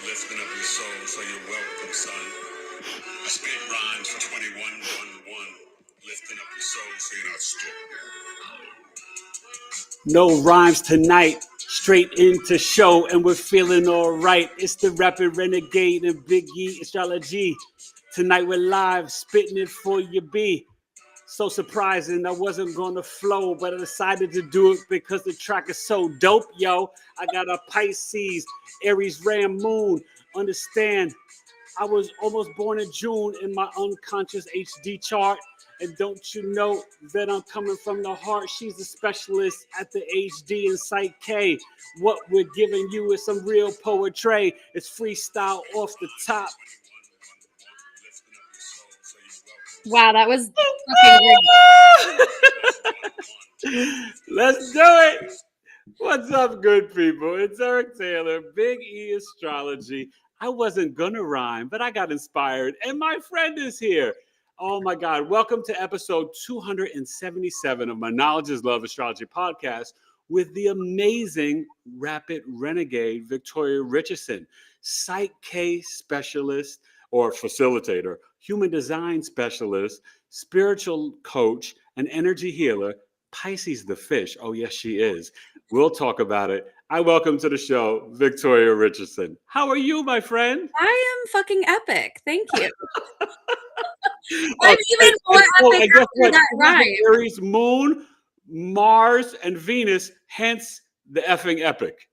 lifting up your soul, so you're welcome, son. I spit rhymes for 2111, lifting up your soul, so you're not stuck. No rhymes tonight, straight into show, and we're feeling all right. It's the Rapid Renegade and Big E Astrology. Tonight we're live, spitting it for you, B. So surprising, I wasn't gonna flow, but I decided to do it because the track is so dope, yo. I got a Pisces, Aries, Ram, Moon. Understand, I was almost born in June in my unconscious HD chart. And don't you know that I'm coming from the heart? She's a specialist at the HD and PSYCH-K. What we're giving you is some real poetry. It's freestyle off the top. Wow, that was fucking great. Let's do it. What's up, good people? It's Eric Taylor, Big E Astrology. I wasn't gonna rhyme, but I got inspired, and my friend is here. Oh my God. Welcome to episode 277 of my Knowledge is Love Astrology podcast with the amazing Rapid Renegade, Victoria Richardson, PSYCH-K specialist or facilitator, human design specialist, spiritual coach, an energy healer, Pisces the fish. Oh, yes, she is. We'll talk about it. I welcome to the show, Victoria Richardson. How are you, my friend? I am fucking epic. Thank you. I'm even more epic after that rhyme. Aries, Moon, Mars, and Venus, hence the effing epic.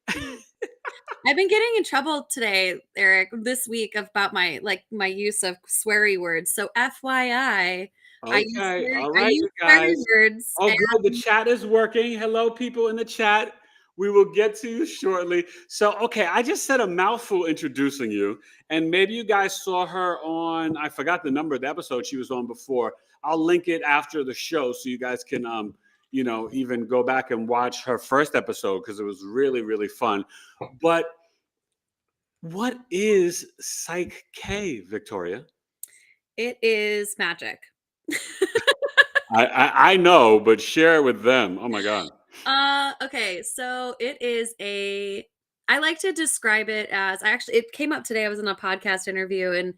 I've been getting in trouble today, Eric, this week about my use of sweary words. So FYI, okay, all right, you guys. Words oh, good. The chat is working. Hello, people in the chat. We will get to you shortly. So, okay, I just said a mouthful introducing you, and maybe you guys saw her on, I forgot the number of the episode she was on before. I'll link it after the show so you guys can, even go back and watch her first episode because it was really, really fun. But what is PSYCH-K, Victoria? It is magic. I know, but share it with them. Oh my God. Okay, so it is I like to describe it as, it came up today. I was in a podcast interview and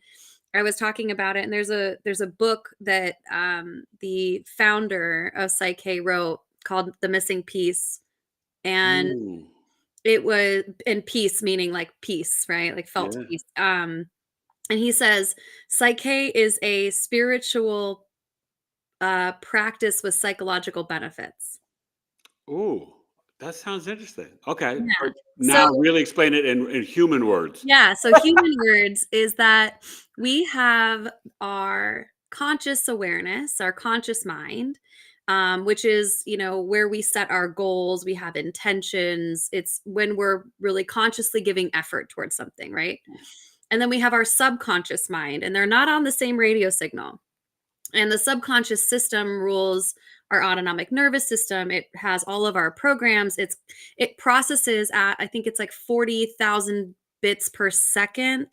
I was talking about it, and there's a book that the founder of PSYCH-K wrote called The Missing Piece. And it was, and peace meaning like peace, right? Like felt peace. And he says PSYCH-K is a spiritual practice with psychological benefits. Ooh, that sounds interesting. Okay. Yeah. Now really explain it in human words. Yeah. So human words is that we have our conscious awareness, our conscious mind, which is, where we set our goals. We have intentions. It's when we're really consciously giving effort towards something, right? And then we have our subconscious mind, and they're not on the same radio signal. And the subconscious system rules our autonomic nervous system. It has all of our programs. It processes at, I think it's like 40,000 bits per second.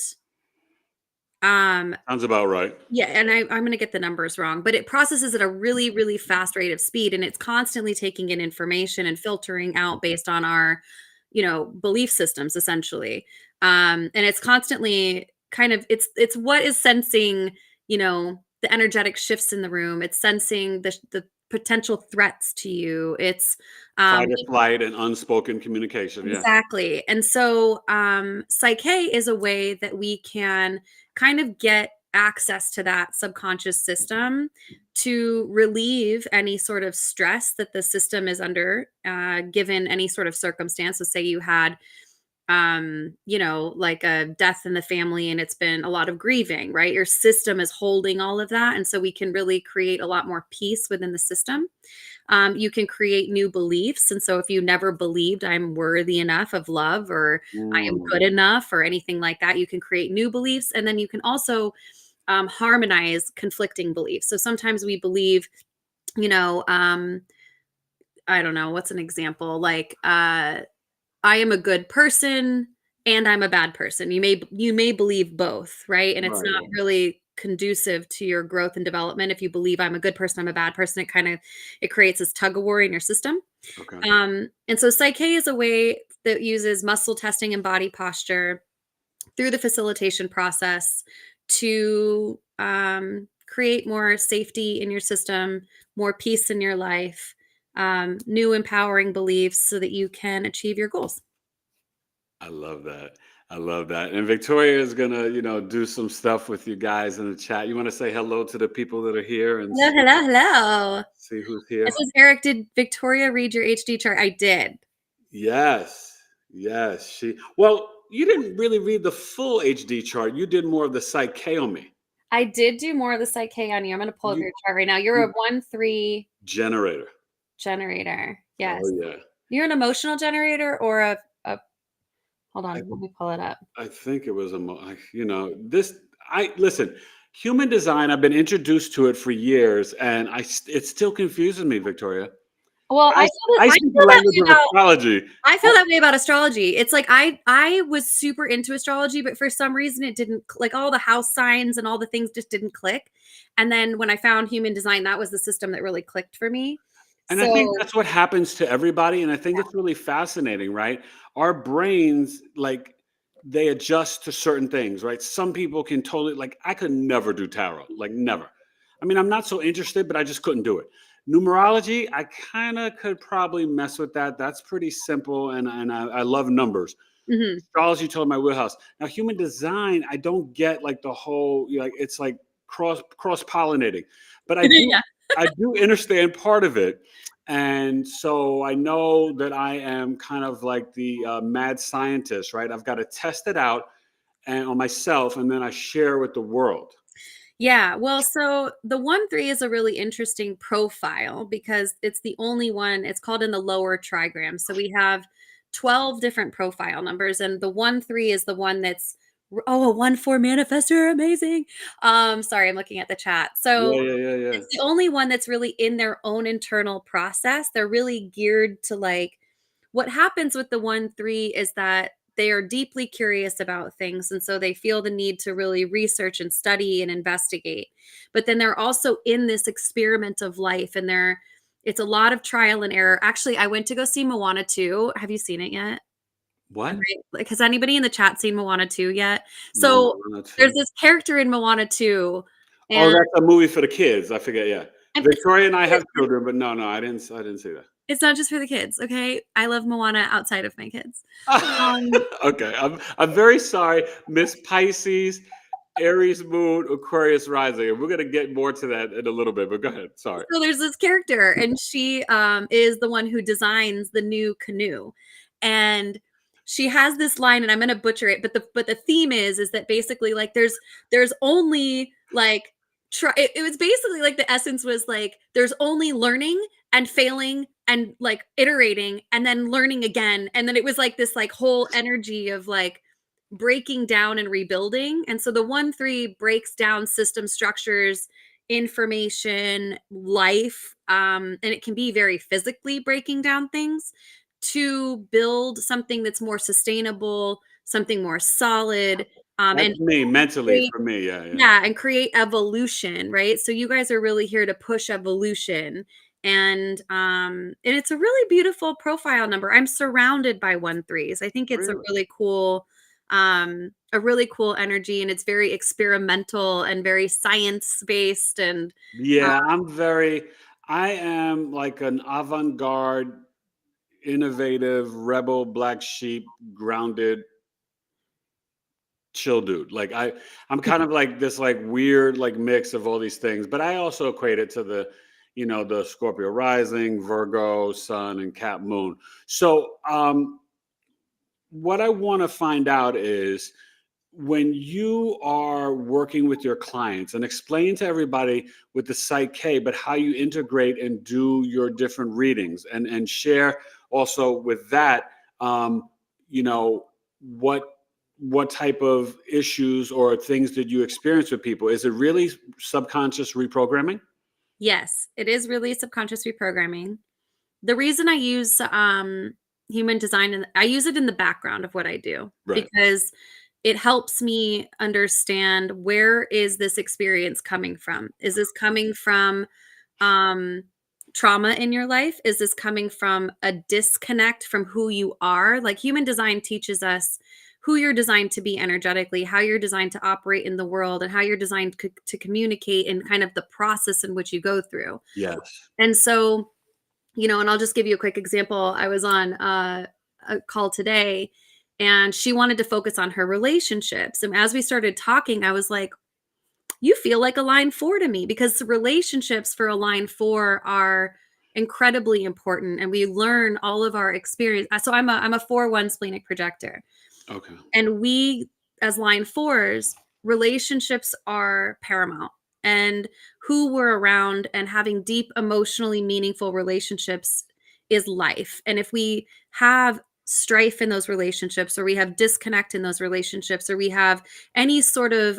Sounds about right. Yeah, and I'm going to get the numbers wrong, but it processes at a really, really fast rate of speed, and it's constantly taking in information and filtering out based on our, belief systems, essentially. And it's constantly kind of, it's what is sensing, the energetic shifts in the room. It's sensing the potential threats to you. It's fight or flight and unspoken communication. Exactly. Yeah. And so PSYCH-K is a way that we can kind of get access to that subconscious system to relieve any sort of stress that the system is under, given any sort of circumstance. So say you had like a death in the family and it's been a lot of grieving, right? Your system is holding all of that. And so we can really create a lot more peace within the system. You can create new beliefs. And so if you never believed I'm worthy enough of love, or I am good enough, or anything like that, you can create new beliefs. And then you can also harmonize conflicting beliefs. So sometimes we believe, I don't know, what's an example? Like, I am a good person and I'm a bad person. You may believe both, right? And it's not really conducive to your growth and development. If you believe I'm a good person, I'm a bad person, it creates this tug of war in your system. Okay. And so PSYCH-K is a way that uses muscle testing and body posture through the facilitation process to create more safety in your system, more peace in your life, new empowering beliefs so that you can achieve your goals. I love that. I love that. And Victoria is gonna, do some stuff with you guys in the chat. You want to say hello to the people that are here and Hello, hello, hello. see who's here? This is Eric. Did Victoria read your HD chart? I did. Yes. Yes. Well, you didn't really read the full HD chart. You did more of the PSYCH-K on me. I did do more of the PSYCH-K on you. I'm going to pull up You your chart right now. You're a 1-3 generator. generator. Yes. Oh yeah. You're an emotional generator or a hold on, let me pull it up. I think it was listen, human design, I've been introduced to it for years and it still confuses me, Victoria. Well, I I speak the language of astrology. I feel that way about astrology. It's like I was super into astrology, but for some reason it didn't, like, all the house signs and all the things just didn't click. And then when I found human design, that was the system that really clicked for me. And I think that's what happens to everybody. And I think it's really fascinating, right? Our brains, like, they adjust to certain things, right? Some people can totally, like, I could never do tarot, like, never. I mean, I'm not so interested, but I just couldn't do it. Numerology, I kind of could probably mess with that. That's pretty simple. And I love numbers. Mhm. Astrology, totally my wheelhouse. Now, human design, I don't get like the whole, like, it's like cross pollinating, but Yeah. I do understand part of it. And so I know that I am kind of like the mad scientist, right? I've got to test it out and on myself, and then I share with the world. Yeah, well, so the 1-3 is a really interesting profile because it's the only one, it's called in the lower trigram. So we have 12 different profile numbers, and the 1-3 is the one that's, oh, a 1-4 manifester, amazing. Sorry, I'm looking at the chat. So Yeah. it's the only one that's really in their own internal process. They're really geared to, like, what happens with the 1-3 is that they are deeply curious about things. And so they feel the need to really research and study and investigate. But then they're also in this experiment of life, and it's a lot of trial and error. Actually, I went to go see Moana 2. Have you seen it yet? What? Right. Like, has anybody in the chat seen Moana 2 yet? So Moana there's 2. this character in Moana 2. Oh, And that's a movie for the kids. I forget. Yeah, it's Victoria and I have children, but no, I didn't see that. it's not just for the kids, okay? I love Moana outside of my kids. Um, Okay, I'm very sorry, Miss Pisces, Aries moon, Aquarius rising, and we're gonna get more to that in a little bit. But go ahead. Sorry. So there's this character, and she is the one who designs the new canoe, and she has this line, and I'm gonna butcher it, but the theme is that basically, like, there's only, like, it was basically like the essence was like there's only learning and failing and, like, iterating and then learning again, and then it was like this, like, whole energy of, like, breaking down and rebuilding. And so the 1-3 breaks down system structures, information, life, and it can be very physically breaking down things to build something that's more sustainable, something more solid, and That's me mentally create, for me. Yeah. yeah, and create evolution, right? So you guys are really here to push evolution. And it's a really beautiful profile number. I'm surrounded by 1-3s. I think it's Really? a really cool energy, and it's very experimental and very science based. And Yeah, I am like an avant-garde, innovative, rebel, black sheep, grounded, chill dude. Like I'm kind of like this like weird like mix of all these things, but I also equate it to the Scorpio rising, Virgo, Sun, and Cap Moon. So what I want to find out is when you are working with your clients and explain to everybody with the PSYCH-K, but how you integrate and do your different readings and share also with that, you know, what what type of issues or things did you experience with people? Is it really subconscious reprogramming? yes, it is really subconscious reprogramming. The reason I use human design, and I use it in the background of what I do, Right. because it helps me understand, where is this experience coming from? Is this coming from um, trauma in your life? Is this coming from a disconnect from who you are? Like, human design teaches us who you're designed to be energetically, how you're designed to operate in the world, and how you're designed to communicate, and kind of the process in which you go through. Yes. And so, and I'll just give you a quick example. I was on a call today, and she wanted to focus on her relationships. And as we started talking, I was like, you feel like a line 4 to me, because the relationships for a line 4 are incredibly important, and we learn all of our experience. So I'm a 4/1 splenic projector. Okay. And we, as line 4s, relationships are paramount. And who we're around and having deep, emotionally meaningful relationships is life. And if we have strife in those relationships, or we have disconnect in those relationships, or we have any sort of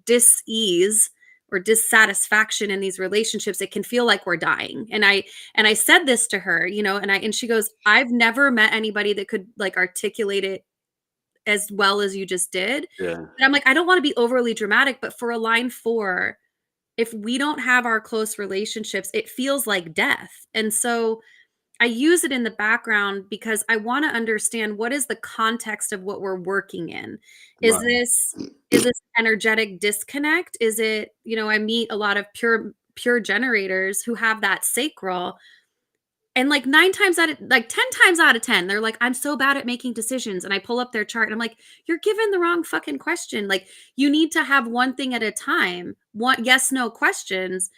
dis-ease or dissatisfaction in these relationships, it can feel like we're dying. And I said this to her, and she goes, I've never met anybody that could like articulate it as well as you just did. Yeah. And I'm like, I don't want to be overly dramatic, but for a line 4, if we don't have our close relationships, it feels like death. And so I use it in the background because I want to understand, what is the context of what we're working in. Is Right. this energetic disconnect? Is it, I meet a lot of pure generators who have that sacral, and like 10 times out of 10, they're like, I'm so bad at making decisions. And I pull up their chart and I'm like, you're given the wrong fucking question. Like, you need to have one thing at a time, one yes, no questions.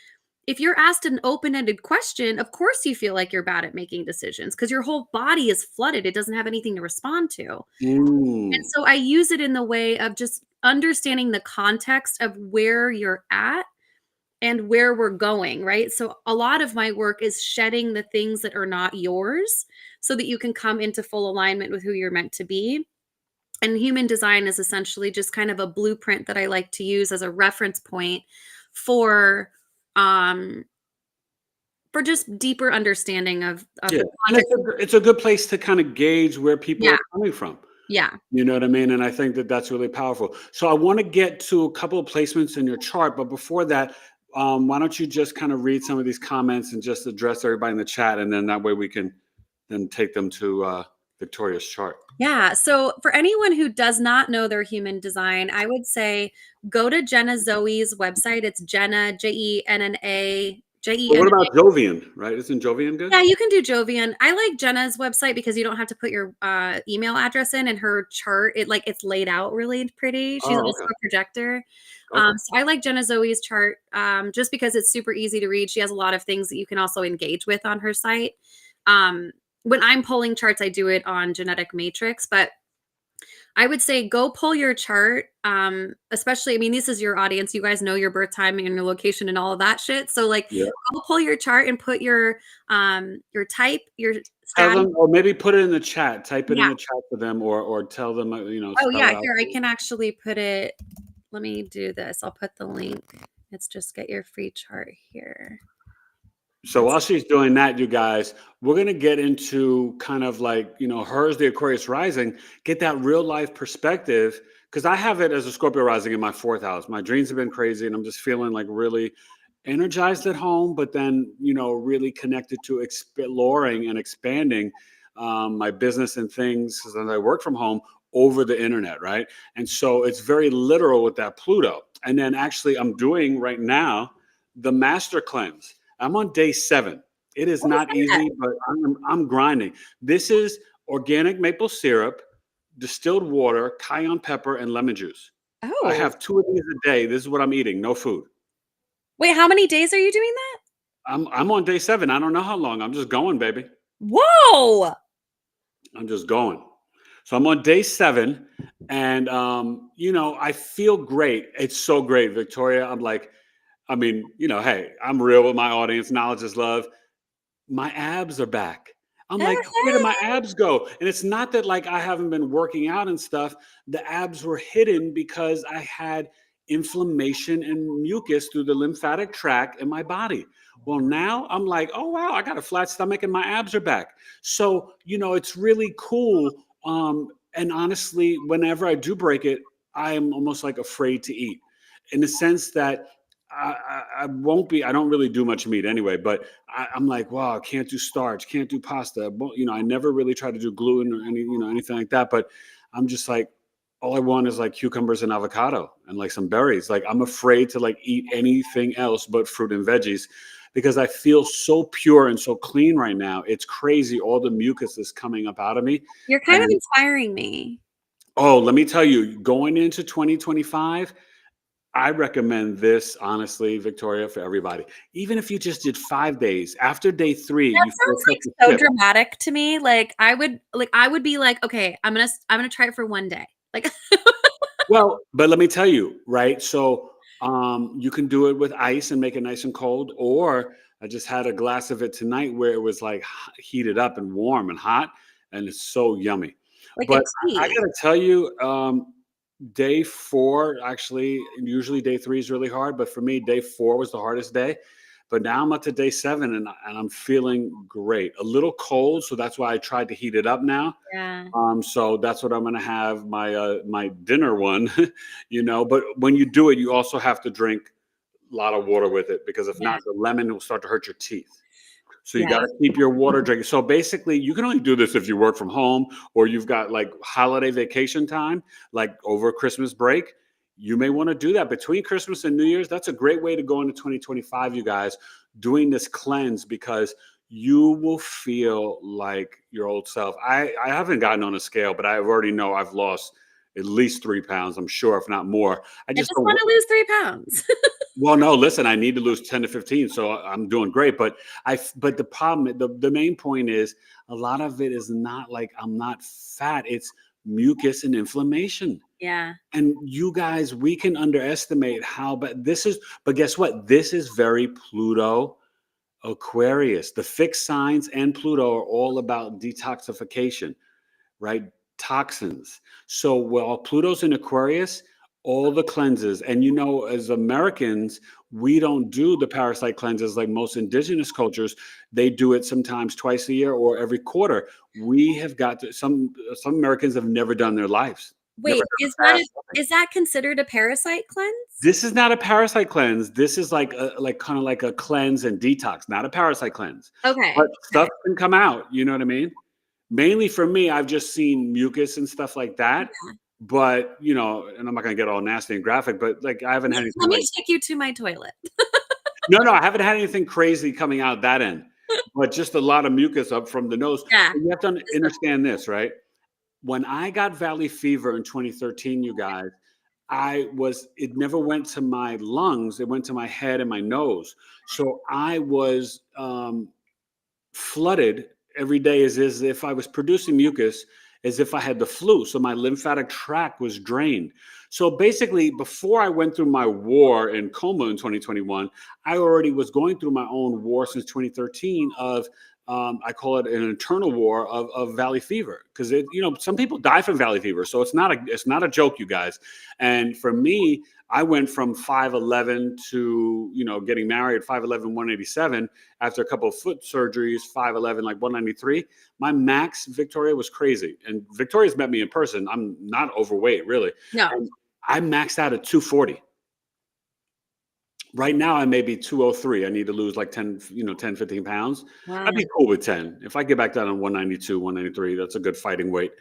If you're asked an open-ended question, of course you feel like you're bad at making decisions, because your whole body is flooded. It doesn't have anything to respond to. And so I use it in the way of just understanding the context of where you're at and where we're going, right? So a lot of my work is shedding the things that are not yours, so that you can come into full alignment with who you're meant to be. And human design is essentially just kind of a blueprint that I like to use as a reference point for just deeper understanding of Yeah. the And context. it's a good place to kind of gauge where people Yeah. are coming from. Yeah. You know what I mean? And I think that that's really powerful. So I want to get to a couple of placements in your chart, but before that, why don't you just kind of read some of these comments and just address everybody in the chat, and then that way we can then take them to Victoria's chart. Yeah. So for anyone who does not know their human design, I would say go to Jenna Zoe's website. It's Jenna, Jenna, But what about Jovian, right? Isn't Jovian good? Yeah, you can do Jovian. I like Jenna's website because you don't have to put your email address in, and her chart, it's laid out really pretty. She's also okay. a projector. Okay. So I like Jenna Zoe's chart just because it's super easy to read. She has a lot of things that you can also engage with on her site. When I'm pulling charts, I do it on Genetic Matrix, but I would say go pull your chart. Especially, I mean, this is your audience. You guys know your birth time and your location and all of that shit. So like, Yeah. go pull your chart and put your type, your Tell status. them, or maybe put it in the chat. Type it in Yeah. the chat for them, or tell them, Oh spell yeah, it out. here I can actually put it. Let me do this. I'll put the link. It's just get your free chart here. So while she's doing that, you guys, we're going to get into kind of like, hers, the Aquarius rising, get that real life perspective. Because I have it as a Scorpio rising in my 4th house. My dreams have been crazy, and I'm just feeling like really energized at home, but then, really connected to exploring and expanding my business and things as I work from home over the internet, right? And so it's very literal with that Pluto. And then actually I'm doing right now the master cleanse. I'm on day 7. It is not easy, but I'm grinding. This is organic maple syrup, distilled water, cayenne pepper, and lemon juice. I have 2 of these a day. This is what I'm eating. No food. Wait, how many days are you doing that? I'm on day 7. I don't know how long. I'm just going, baby. Whoa! I'm just going. So I'm on day 7, and I feel great. It's so great, Victoria. Hey, I'm real with my audience. Knowledge is love. My abs are back. I'm like, where did my abs go? And it's not that like I haven't been working out and stuff. The abs were hidden because I had inflammation and mucus through the lymphatic tract in my body. Well, now I'm like, oh wow, I got a flat stomach and my abs are back. So, it's really cool. And honestly, whenever I do break it, I am almost like afraid to eat, in the sense that I won't be. I don't really do much meat anyway, but I'm like, wow, I can't do starch, can't do pasta. I never really try to do gluten or anything like that. But I'm just like, all I want is like cucumbers and avocado and like some berries. Like I'm afraid to like eat anything else but fruit and veggies because I feel so pure and so clean right now. It's crazy. All the mucus is coming up out of me. You're kind of And inspiring me. oh, let me tell you, going into 2025, I recommend this honestly, Victoria, for everybody. Even if you just did 5 days, after day 3, That you feel sounds such like a so shift. dramatic to me. Like I would be like, okay, I'm gonna try it for one day. Like Well, but let me tell you, right? So you can do it with ice and make it nice and cold, or I just had a glass of it tonight where it was like heated up and warm and hot, and it's so yummy. like a But I tea. gotta tell you, day 4 actually, usually day 3 is really hard, but for me, day 4 was the hardest day. But now I'm up to day 7, and I'm feeling great. A little cold, so that's why I tried to heat it up now. Yeah. So that's what I'm gonna have my dinner one, you know. But when you do it, you also have to drink a lot of water with it because if Yeah. not, the lemon will start to hurt your teeth. So you Yeah. got to keep your water drinking. So basically, you can only do this if you work from home or you've got like holiday vacation time, like over Christmas break. You may want to do that between Christmas and New Year's. That's a great way to go into 2025, you guys, doing this cleanse because you will feel like your old self. I haven't gotten on a scale, but I already know I've lost at least 3 pounds, I'm sure, if not more. I I just just don't. want to lose 3 pounds. Well, no, listen, I need to lose 10 to 15, so I'm doing great. But the problem, the main point is a lot of it is not like I'm not fat, it's mucus and inflammation. Yeah. And you guys, we can underestimate how, but guess what? This is very Pluto Aquarius. The fixed signs and Pluto are all about detoxification, right? Toxins. So while Pluto's in Aquarius, all the cleanses, and you know, as Americans, we don't do the parasite cleanses like most indigenous cultures. They do it sometimes twice a year or every quarter. We have got to, some Americans have never done their lives. Never Wait, done a parasite. is that considered a parasite cleanse? This is not a parasite cleanse. This is like kind of like a cleanse and detox, not a parasite cleanse. But Okay. stuff Okay. can come out. You know what I mean? Mainly for me, I've just seen mucus and stuff like that. But you know, and I'm not gonna get all nasty and graphic, but like I haven't had anything Let me like take you to my toilet. no, I haven't had anything crazy coming out that end, but just a lot of mucus up from the nose. Yeah. But you have to This one. understand this, right? When I got valley fever in 2013, you guys, it never went to my lungs, it went to my head and my nose. So I was flooded every day as if I was producing mucus, as if I had the flu. So my lymphatic tract was drained. So basically, before I went through my war in coma in 2021, I already was going through my own war since 2013 of I call it an internal war of valley fever because you know some people die from valley fever, so it's not a joke, you guys. And for me, I went from 5'11" to getting married 5'11", 187 after a couple of foot surgeries, 5'11", like 193. My max, Victoria, was crazy. And Victoria's met me in person. I'm not overweight, really. No. And I maxed out at 240. Right now, I may be 203. I need to lose like 10, 10, 15 pounds. Wow. I'd be cool with 10. If I get back down on 192, 193, that's a good fighting weight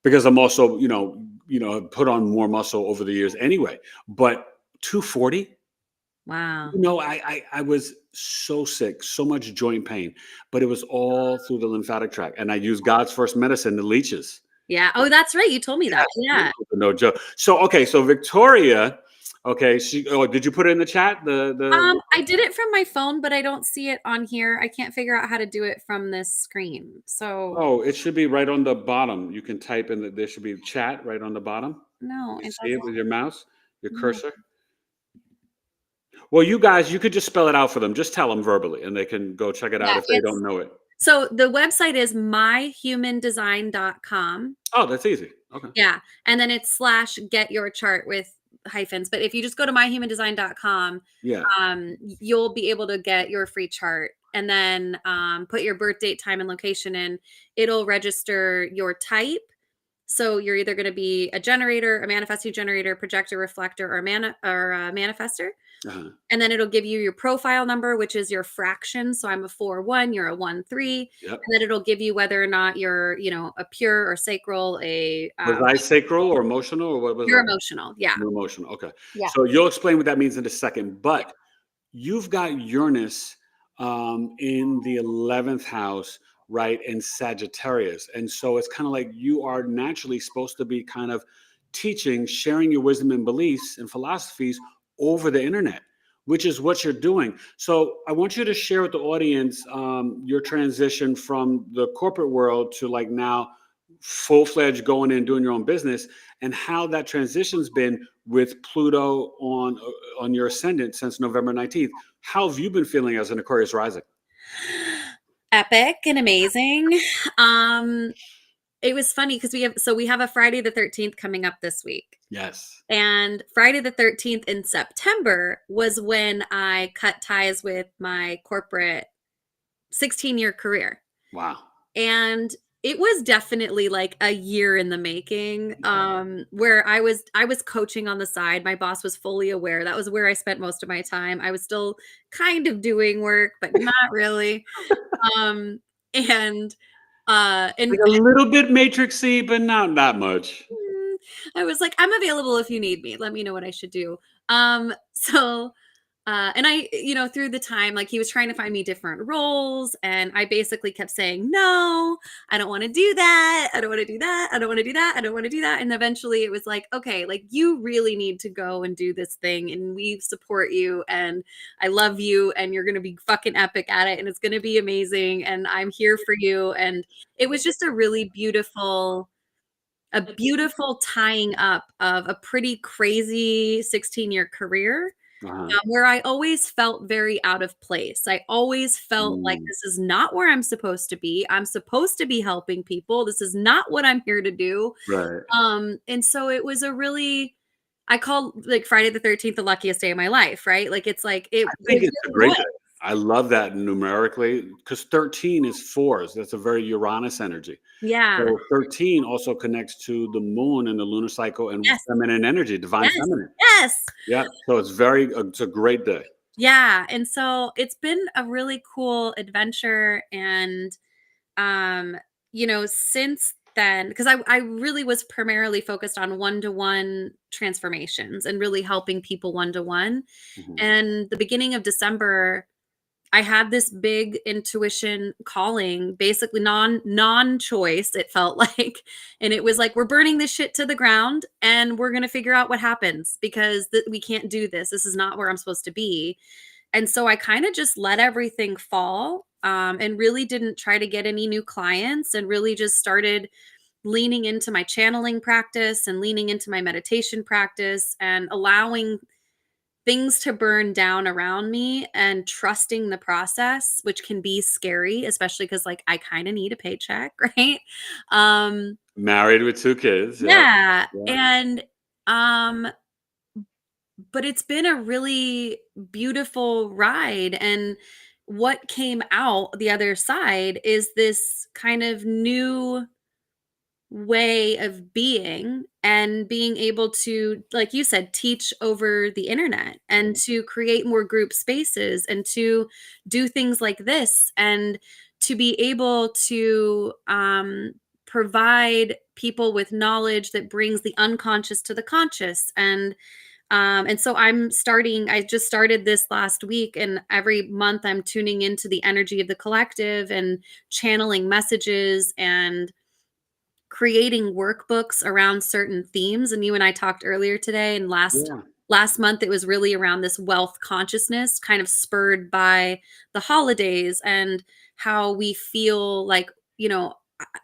because I'm also, put on more muscle over the years anyway. But 240, Wow. I was so sick, so much joint pain, but it was all through the lymphatic tract. And I used God's first medicine, the leeches. Yeah. Oh, that's right. You told me that. Yes, Yeah. no joke. So okay, so Victoria, okay, did you put it in the chat? I did it from my phone, but I don't see it on here. I can't figure out how to do it from this screen. So Oh, it should be right on the bottom. You can type in that there should be chat right on the bottom. no, You it see it doesn't. with your mouse, your No. cursor. Well, you guys, you could just spell it out for them. Just tell them verbally, and they can go check it out Yeah, if they don't know it. so the website is myhumandesign.com. Oh, that's easy. Okay. Yeah. And then it's / get your chart with hyphens. But if you just go to myhumandesign.com, Yeah. you'll be able to get your free chart and then put your birth date, time, and location in. It'll register your type So you're either going to be a generator, a manifesting generator, projector, reflector, or a manifester. Uh-huh. And then it'll give you your profile number, which is your fraction. So I'm a 4-1, you're a 1-3. Yep. And then it'll give you whether or not you're, a pure or sacral, Was I sacral or emotional, or what was you're I? emotional. Yeah. You're emotional. Okay. Yeah. So you'll explain what that means in a second. But you've got Uranus in the 11th house, right, in Sagittarius. And so it's kind of like you are naturally supposed to be kind of teaching, sharing your wisdom and beliefs and philosophies over the internet, which is what you're doing. So I want you to share with the audience your transition from the corporate world to like now full-fledged going in and doing your own business, and how that transition's been with Pluto on your ascendant since November 19th. How have you been feeling as an Aquarius rising? Epic and amazing. It was funny because we have a Friday the 13th coming up this week. Yes. And Friday the 13th in September was when I cut ties with my corporate 16-year career. Wow. And it was definitely like a year in the making, where I was coaching on the side. My boss was fully aware. That was where I spent most of my time. I was still kind of doing work, but not really. And Like a little bit matrixy, but not that much. I was like, I'm available if you need me. Let me know what I should do. And I, through the time, like he was trying to find me different roles, and I basically kept saying, no, I don't want to do that. I don't want to do that. I don't want to do that. I don't want to do that. And eventually it was like, okay, like you really need to go and do this thing, and we support you, and I love you, and you're going to be fucking epic at it, and it's going to be amazing, and I'm here for you. And it was just a really beautiful tying up of a pretty crazy 16-year career, where I always felt very out of place. I always felt like this is not where I'm supposed to be. I'm supposed to be helping people. This is not what I'm here to do. Right. And so it was I call like Friday the 13th the luckiest day of my life, right? Like it's like I think it's a great day. I love that numerically, because 13 is fours. That's a very Uranus energy. Yeah. So 13 also connects to the moon and the lunar cycle and feminine energy, divine feminine. Yes. Yeah. So it's a great day. Yeah. And so it's been a really cool adventure. And, since then, because I really was primarily focused on one-to-one transformations and really helping people one-to-one. And the beginning of December, I had this big intuition calling, basically non-choice, it felt like. And it was like, we're burning this shit to the ground, and we're going to figure out what happens, because we can't do this. This is not where I'm supposed to be. And so I kind of just let everything fall, and really didn't try to get any new clients, and really just started leaning into my channeling practice and leaning into my meditation practice and allowing things to burn down around me and trusting the process, which can be scary, especially because like I kind of need a paycheck, right? Married with 2 kids. Yeah. Yeah. And but it's been a really beautiful ride. And what came out the other side is this kind of new way of being, and being able to, like you said, teach over the internet, and to create more group spaces, and to do things like this, and to be able to provide people with knowledge that brings the unconscious to the conscious. And so I just started this last week, and every month I'm tuning into the energy of the collective and channeling messages and creating workbooks around certain themes. And you and I talked earlier today, and last month it was really around this wealth consciousness, kind of spurred by the holidays, and how we feel like,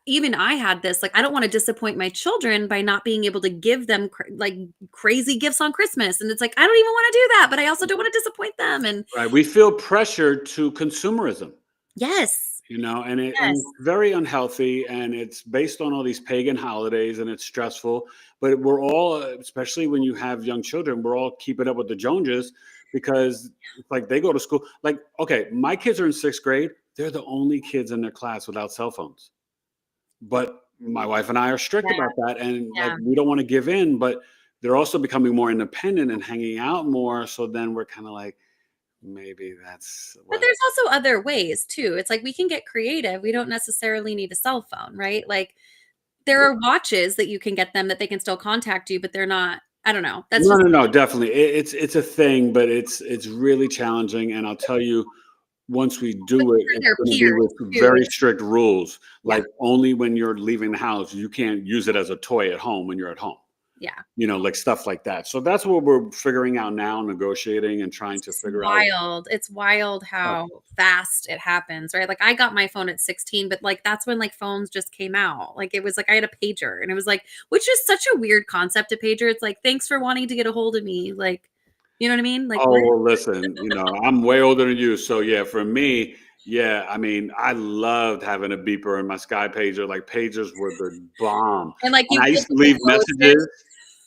even I had this, like, I don't want to disappoint my children by not being able to give them like crazy gifts on Christmas. And it's like, I don't even want to do that, but I also don't want to disappoint them. And Right. We feel pressured to consumerism. yes. And it's very unhealthy, and it's based on all these pagan holidays, and it's stressful. But we're all, especially when you have young children, we're all keeping up with the Joneses, because it's like they go to school. Like, okay, my kids are in 6th grade. They're the only kids in their class without cell phones. But my wife and I are strict Yeah. about that, and like Yeah. we don't want to give in, but they're also becoming more independent and hanging out more. So then we're kind of like, maybe that's But what. there's also other ways too. It's like we can get creative. We don't necessarily need a cell phone, right? Like there are watches that you can get them that they can still contact you, but they're not, I don't know. That's No, just no, no, definitely. It's a thing, but it's really challenging. And I'll tell you, once we do it, for it's their going to be peers with too. very strict rules. Yeah. Like only when you're leaving the house, you can't use it as a toy at home when you're at home. Yeah. Like stuff like that. So that's what we're figuring out now, negotiating and trying to It's figure out. wild. It's wild how fast it happens, right? Like I got my phone at 16, but like that's when like phones just came out. Like it was like I had a pager and it was like, which is such a weird concept, a pager. It's like, thanks for wanting to get a hold of me. Like, you know what I mean? Like Oh, what? well, listen, I'm way older than you. So yeah, for me, yeah, I mean, I loved having a beeper in my Sky pager. Like pagers were the bomb. And like And you I could used to leave post it. messages,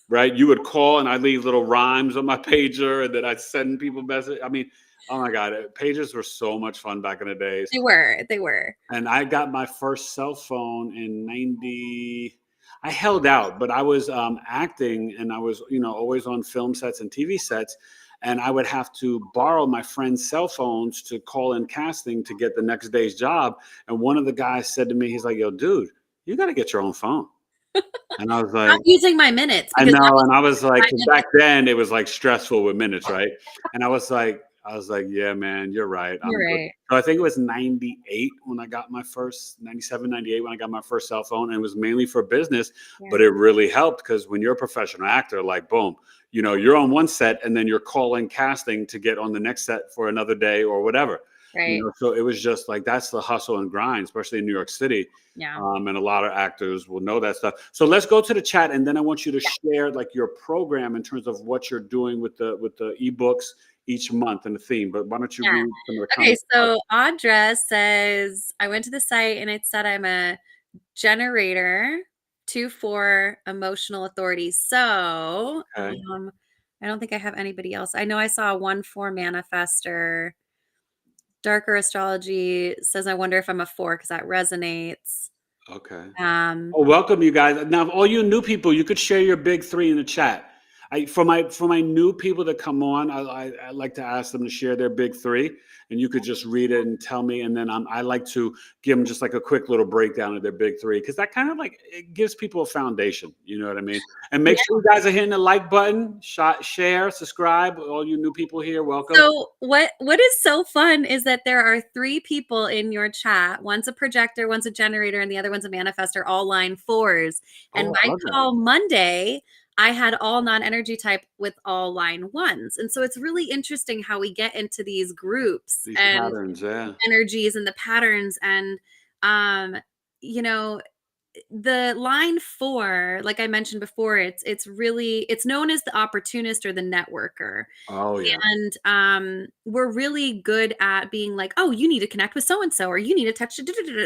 right? You would call and I'd leave little rhymes on my pager and then I'd send people messages. I mean, oh my God, pagers were so much fun back in the days. They were. They were. And I got my first cell phone in 90. I held out, but I was acting and I was, always on film sets and TV sets. And I would have to borrow my friends' cell phones to call in casting to get the next day's job. And one of the guys said to me, he's like, yo, dude, you got to get your own phone. And I was like, Not using my minutes I because know, that was and I was like, my 'cause back minutes. then it was like stressful with minutes, right? And I was like, yeah, man, you're right. I'm You're good. right. So I think it was 98 when I got my first 97, 98 when I got my first cell phone, and it was mainly for business, Yeah. but it really helped because when you're a professional actor, like boom, you're on one set and then you're calling casting to get on the next set for another day or whatever. Right. So it was just like that's the hustle and grind, especially in New York City. Yeah. And a lot of actors will know that stuff. So let's go to the chat, and then I want you to share like your program in terms of what you're doing with the ebooks each month and the theme. But why don't you Yeah. read some of the Okay, comments? so Audra says, I went to the site and it said I'm a generator 2-4 emotional authority. So Okay. I don't think I have anybody else. I know I saw a 1-4 manifester. Darker astrology says I wonder if I'm a 4 because that resonates. Okay. Um, Oh, welcome you guys. Now, all you new people, you could share your big three in the chat. For my new people that come on, I like to ask them to share their big three, and you could just read it and tell me, and then I like to give them just like a quick little breakdown of their big three because that kind of like it gives people a foundation. You know what I mean? And make sure you guys are hitting the like button, share, subscribe. All you new people here, welcome. So what is so fun is that there are 3 people in your chat. One's a projector, one's a generator, and the other one's a manifestor, all line 4s. And Oh, I my love that. call Monday, I had all non-energy type with all line 1s. And so it's really interesting how we get into these groups These and patterns, yeah. energies and the patterns. And you know, the line 4, like I mentioned before, it's really it's known as the opportunist or the networker. Oh yeah. And we're really good at being like, oh, you need to connect with so and so, or you need to touch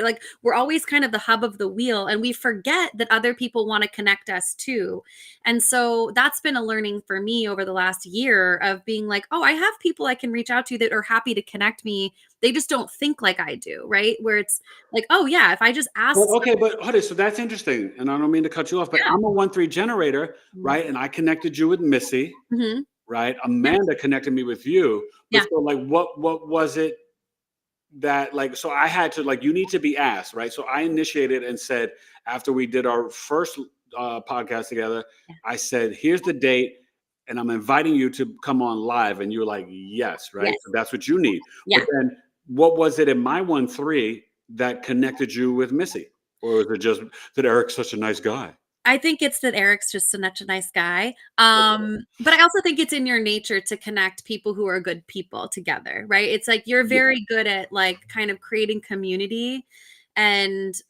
like we're always kind of the hub of the wheel, and we forget that other people want to connect us too. And so that's been a learning for me over the last year of being like, oh, I have people I can reach out to that are happy to connect me. They just don't think like I do, right? Where it's like, oh yeah, if I just ask. Well, okay, but hold it. So that's interesting, and I don't mean to cut you off, but Yeah. I'm a 1-3 generator, right? And I connected you with Missy, Mm-hmm. right? Amanda connected me with you. But Yeah. so like what was it that like so I had to like you need to be asked, right? So I initiated and said after we did our first podcast together, I said, here's the date, and I'm inviting you to come on live. And you were like, yes, right? Yes. So that's what you need. Yeah. But then what was it in my 1-3 that connected you with Missy? Or was it just that Eric's such a nice guy? I think it's that Eric's just such a nice guy. But I also think it's in your nature to connect people who are good people together, right? It's like you're very good at like kind of creating community and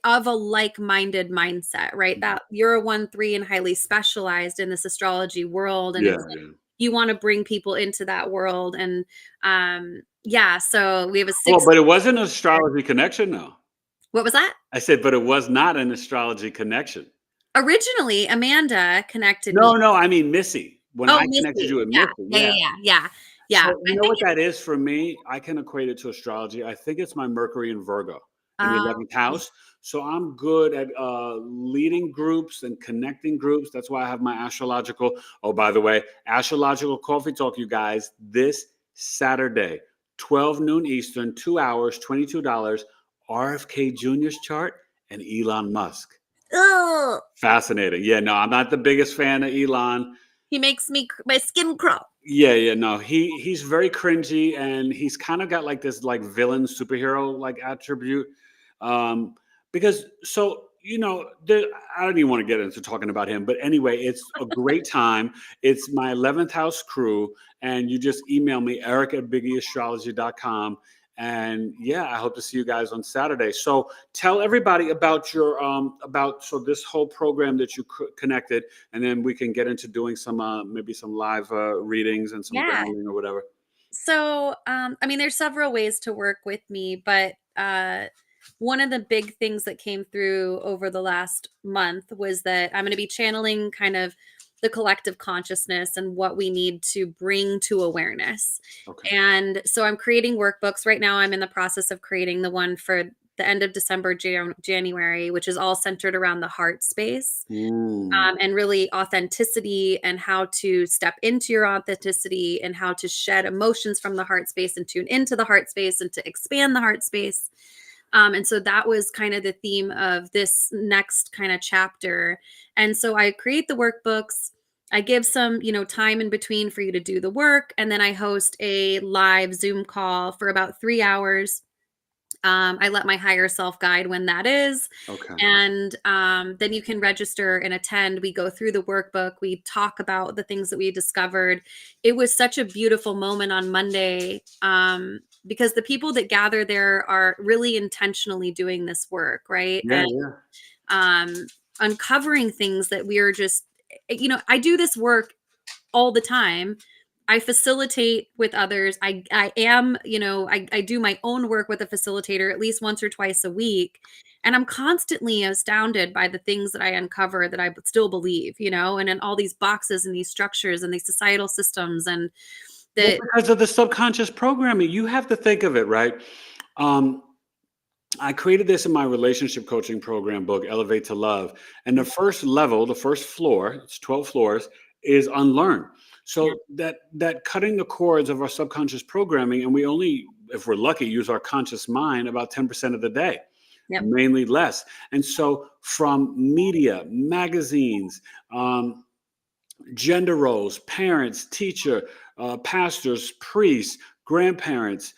of a like-minded mindset, right? That you're a 1-3 and highly specialized in this astrology world. And it's like you want to bring people into that world. And so we have a 6. Well, but it wasn't an astrology connection, though. What was that? I said, but it was not an astrology connection. Originally, Amanda connected me. No, I mean Missy. When I connected Missy. you with Yeah. Missy, Yeah. So you know what that is for me? I can equate it to astrology. I think it's my Mercury in Virgo. in the 11th house. So I'm good at leading groups and connecting groups. That's why I have my astrological. Oh, by the way, astrological coffee talk, you guys, this Saturday, 12 noon Eastern, 2 hours, $22, RFK Jr.'s chart and Elon Musk. Oh, Fascinating. Yeah, no, I'm not the biggest fan of Elon. he makes my skin crawl. Yeah, no, he's very cringy, and he's kind of got like this like villain superhero like attribute. Um, because so I don't even want to get into talking about him, but anyway, it's a great time. It's my 11th house crew, and you just email me, eric@biggieastrology.com. And yeah, I hope to see you guys on Saturday. So tell everybody about your so this whole program that you connected, and then we can get into doing some maybe some live readings and some Yeah. grounding or whatever. So, I mean, there's several ways to work with me, but one of the big things that came through over the last month was that I'm going to be channeling kind of the collective consciousness and what we need to bring to awareness. Okay. And so I'm creating workbooks. Right now, I'm in the process of creating the one for the end of December, January, which is all centered around the heart space. And really authenticity and how to step into your authenticity and how to shed emotions from the heart space and tune into the heart space and to expand the heart space. And so that was kind of the theme of this next kind of chapter. And so I create the workbooks. I give some, time in between for you to do the work. And then I host a live Zoom call for about 3 hours. I let my higher self guide when that is. Okay. And then you can register and attend. We go through the workbook. We talk about the things that we discovered. It was such a beautiful moment on Monday because the people that gather there are really intentionally doing this work, right? Yeah, And uncovering things that we are just, I do this work all the time. I facilitate with others. I am, I do my own work with a facilitator at least once or twice a week. And I'm constantly astounded by the things that I uncover that I still believe, and in all these boxes and these structures and these societal systems and Well, the because of the subconscious programming, you have to think of it, right? I created this in my relationship coaching program book, Elevate to Love. And the first level, the first floor, it's 12 floors, is unlearn. Yeah. So that cutting the cords of our subconscious programming, and we only, if we're lucky, use our conscious mind about 10% of the day, Yep. mainly less. And so from media, magazines, gender roles, parents, teacher, pastors, priests, grandparents,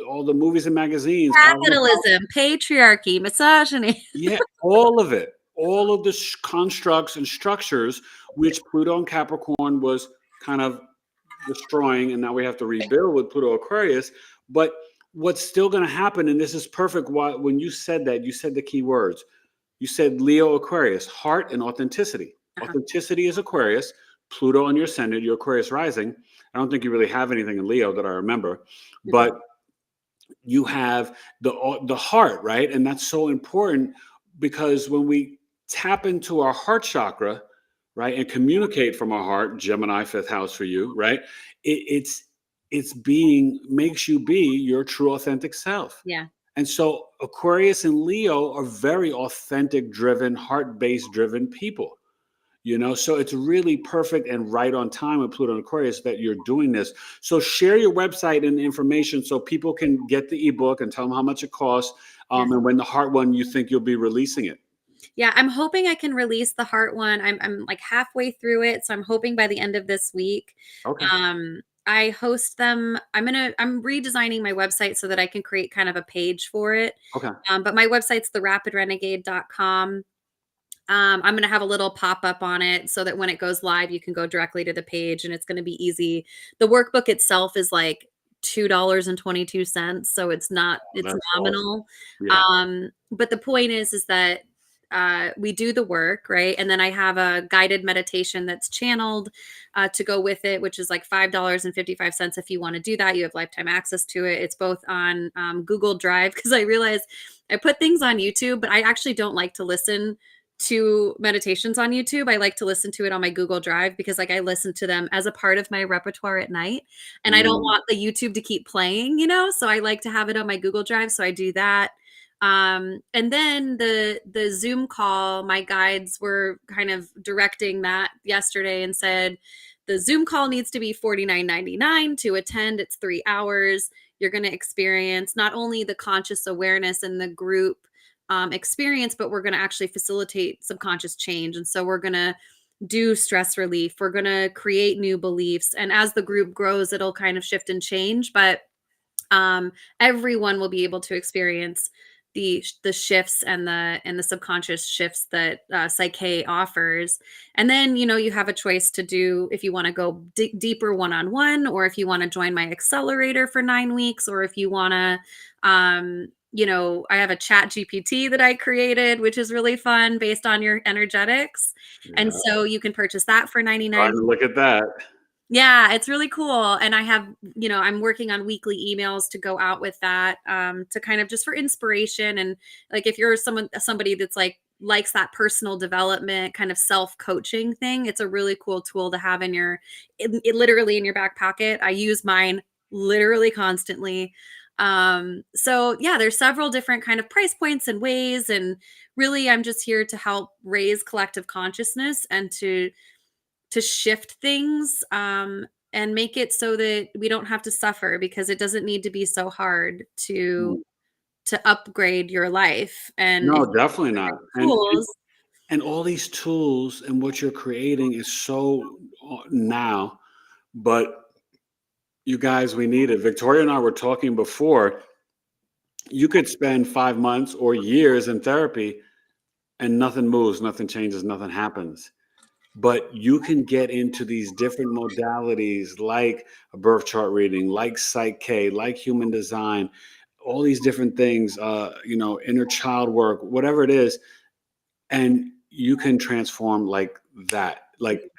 all the movies and magazines. Capitalism, patriarchy, misogyny. Yeah, all of it, all of the constructs and structures which Pluto and Capricorn was kind of destroying, and now we have to rebuild with Pluto Aquarius. But what's still going to happen, and this is perfect, when you said that, you said the key words. You said Leo Aquarius, heart and authenticity. Authenticity is Aquarius, Pluto on your ascendant, your Aquarius rising. I don't think you really have anything in Leo that I remember, but you have the heart, right? And that's so important because when we tap into our heart chakra, right, and communicate from our heart, Gemini, 5th house for you, right? It's makes you be your true authentic self. Yeah. And so Aquarius and Leo are very authentic driven, heart-based driven people. So it's really perfect and right on time with Pluto and Aquarius that you're doing this. So share your website and information so people can get the ebook and tell them how much it costs. And when the heart one, you think you'll be releasing it. Yeah, I'm hoping I can release the heart one. I'm like halfway through it, so I'm hoping by the end of this week. Okay. I host them. I'm redesigning my website so that I can create kind of a page for it. Okay. But my website's therapidrenegade.com. I'm going to have a little pop-up on it so that when it goes live, you can go directly to the page and it's going to be easy. The workbook itself is like $2.22. So it's That's nominal. awesome. Yeah. But the point is that we do the work, right? And then I have a guided meditation that's channeled to go with it, which is like $5.55. If you want to do that, you have lifetime access to it. It's both on Google Drive, because I realized I put things on YouTube, but I actually don't like to listen to meditations on YouTube. I like to listen to it on my Google Drive because I listen to them as a part of my repertoire at night. And I don't want the YouTube to keep playing, so I like to have it on my Google Drive. So I do that. And then the Zoom call, my guides were kind of directing that yesterday and said the Zoom call needs to be $49.99 to attend. It's 3 hours. You're going to experience not only the conscious awareness and the group experience, but we're going to actually facilitate subconscious change. And so we're going to do stress relief. We're going to create new beliefs. And as the group grows, it'll kind of shift and change. But everyone will be able to experience the shifts and the subconscious shifts that PSYCH-K offers. And then you have a choice to do if you want to go deeper one-on-one, or if you want to join my accelerator for 9 weeks, or if you want to I have a chat GPT that I created, which is really fun based on your energetics. Yeah. And so you can purchase that for $99. Look at that. Yeah, it's really cool. And I have, I'm working on weekly emails to go out with that, to kind of just for inspiration. And like, if you're somebody that's like, likes that personal development kind of self-coaching thing, it's a really cool tool to have literally in your back pocket. I use mine literally constantly. So yeah, there's several different kind of price points and ways. And really, I'm just here to help raise collective consciousness and to shift things, and make it so that we don't have to suffer, because it doesn't need to be so hard to upgrade your life. And No, definitely not. tools. And all these tools and what you're creating is so now, but you guys, we need it. Victoria and I were talking before. You could spend 5 months or years in therapy and nothing moves, nothing changes, nothing happens. But you can get into these different modalities like a birth chart reading, like PSYCH-K, like human design, all these different things, inner child work, whatever it is. And you can transform like that.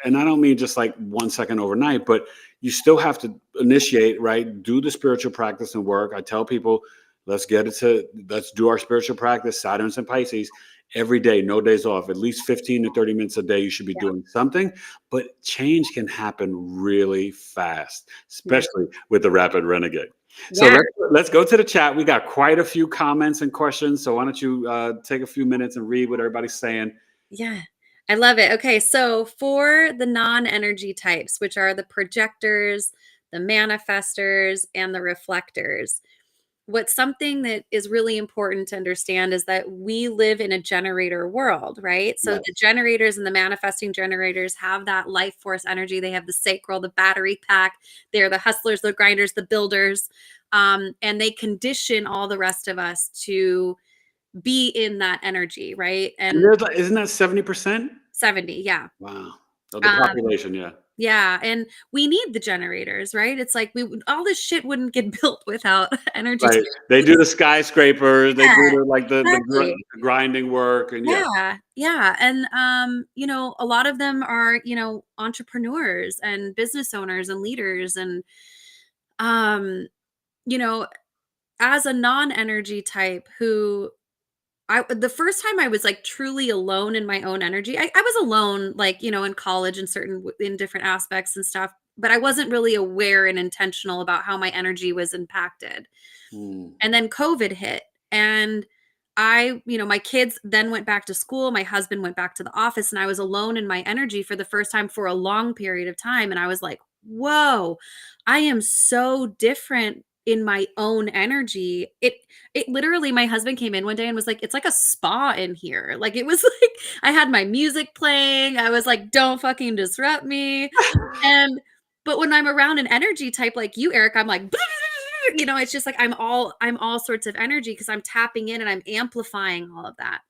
And I don't mean just like 1 second overnight, but you still have to initiate, right? Do the spiritual practice and work. I tell people, let's do our spiritual practice, Saturn's and Pisces, every day, no days off, at least 15 to 30 minutes a day. You should be doing something, but change can happen really fast, especially with the Rapid Renegade. So let's go to the chat. We got quite a few comments and questions. So why don't you take a few minutes and read what everybody's saying? Yeah, I love it. Okay, so for the non-energy types, which are the projectors, the manifestors, and the reflectors, what's something that is really important to understand is that we live in a generator world, right? So the generators and the manifesting generators have that life force energy. They have the sacral, the battery pack. They're the hustlers, the grinders, the builders. And they condition all the rest of us to be in that energy, right? And isn't that 70%? 70, yeah. Wow. So the population, yeah. Yeah, and we need the generators, right? It's like all this shit wouldn't get built without energy. Right. They do the skyscrapers. They do the grinding work, and yeah, and a lot of them are entrepreneurs and business owners and leaders, and as a non-energy type who. The first time I was like truly alone in my own energy, I was alone, like, in college and in different aspects and stuff, but I wasn't really aware and intentional about how my energy was impacted. And then COVID hit, and my kids then went back to school. My husband went back to the office, and I was alone in my energy for the first time for a long period of time. And I was like, whoa, I am so different in my own energy. It literally, my husband came in one day and was like, it's like a spa in here. Like, it was like I had my music playing. I was like, don't fucking disrupt me. But when I'm around an energy type like you, Eric, I'm like, it's just like I'm all sorts of energy because I'm tapping in and I'm amplifying all of that.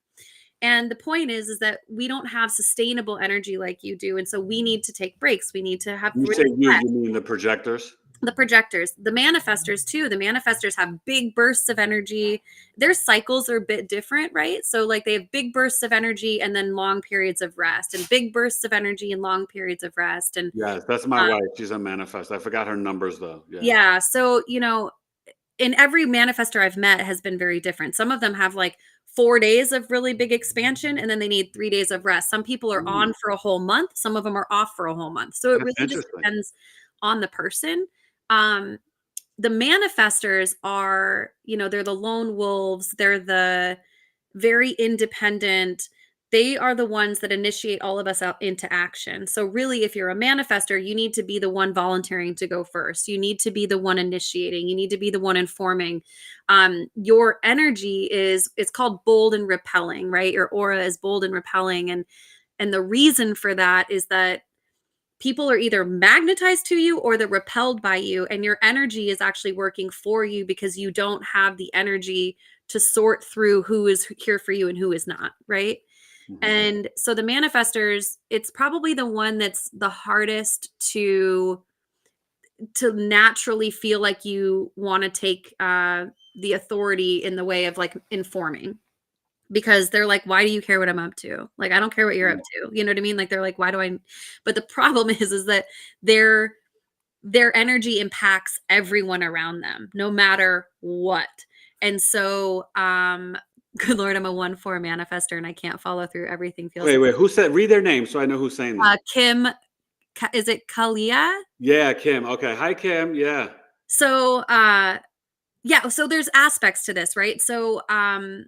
And the point is that we don't have sustainable energy like you do. And so we need to take breaks. We need to have. You say you mean the projectors? The projectors, the manifestors too. The manifestors have big bursts of energy. Their cycles are a bit different, right? So like they have big bursts of energy and then long periods of rest, and big bursts of energy and long periods of rest. And yes, that's my wife. She's a manifest. I forgot her numbers though. Yeah. So, in every manifestor I've met has been very different. Some of them have like 4 days of really big expansion, and then they need 3 days of rest. Some people are on for a whole month. Some of them are off for a whole month. So it really just depends on the person. the manifestors are, they're the lone wolves. They're the very independent. They are the ones that initiate all of us out into action. So really, if you're a manifestor, you need to be the one volunteering to go first. You need to be the one initiating. You need to be the one informing. Your energy it's called bold and repelling, right? Your aura is bold and repelling. And the reason for that is that people are either magnetized to you or they're repelled by you, and your energy is actually working for you because you don't have the energy to sort through who is here for you and who is not, right? And so the manifestors, it's probably the one that's the hardest to naturally feel like you want to take the authority in the way of like informing, because they're like, why do you care what I'm up to? Like, I don't care what you're up to. You know what I mean? Like, they're like, why do I? But the problem is that their energy impacts everyone around them, no matter what. And so, good Lord, I'm a 1/4 manifestor and I can't follow through. Everything feels Wait, who said, read their name so I know who's saying that. Kim, is it Kalia? Yeah, Kim. Okay. Hi, Kim. Yeah. So, yeah, so there's aspects to this, right? So, I'm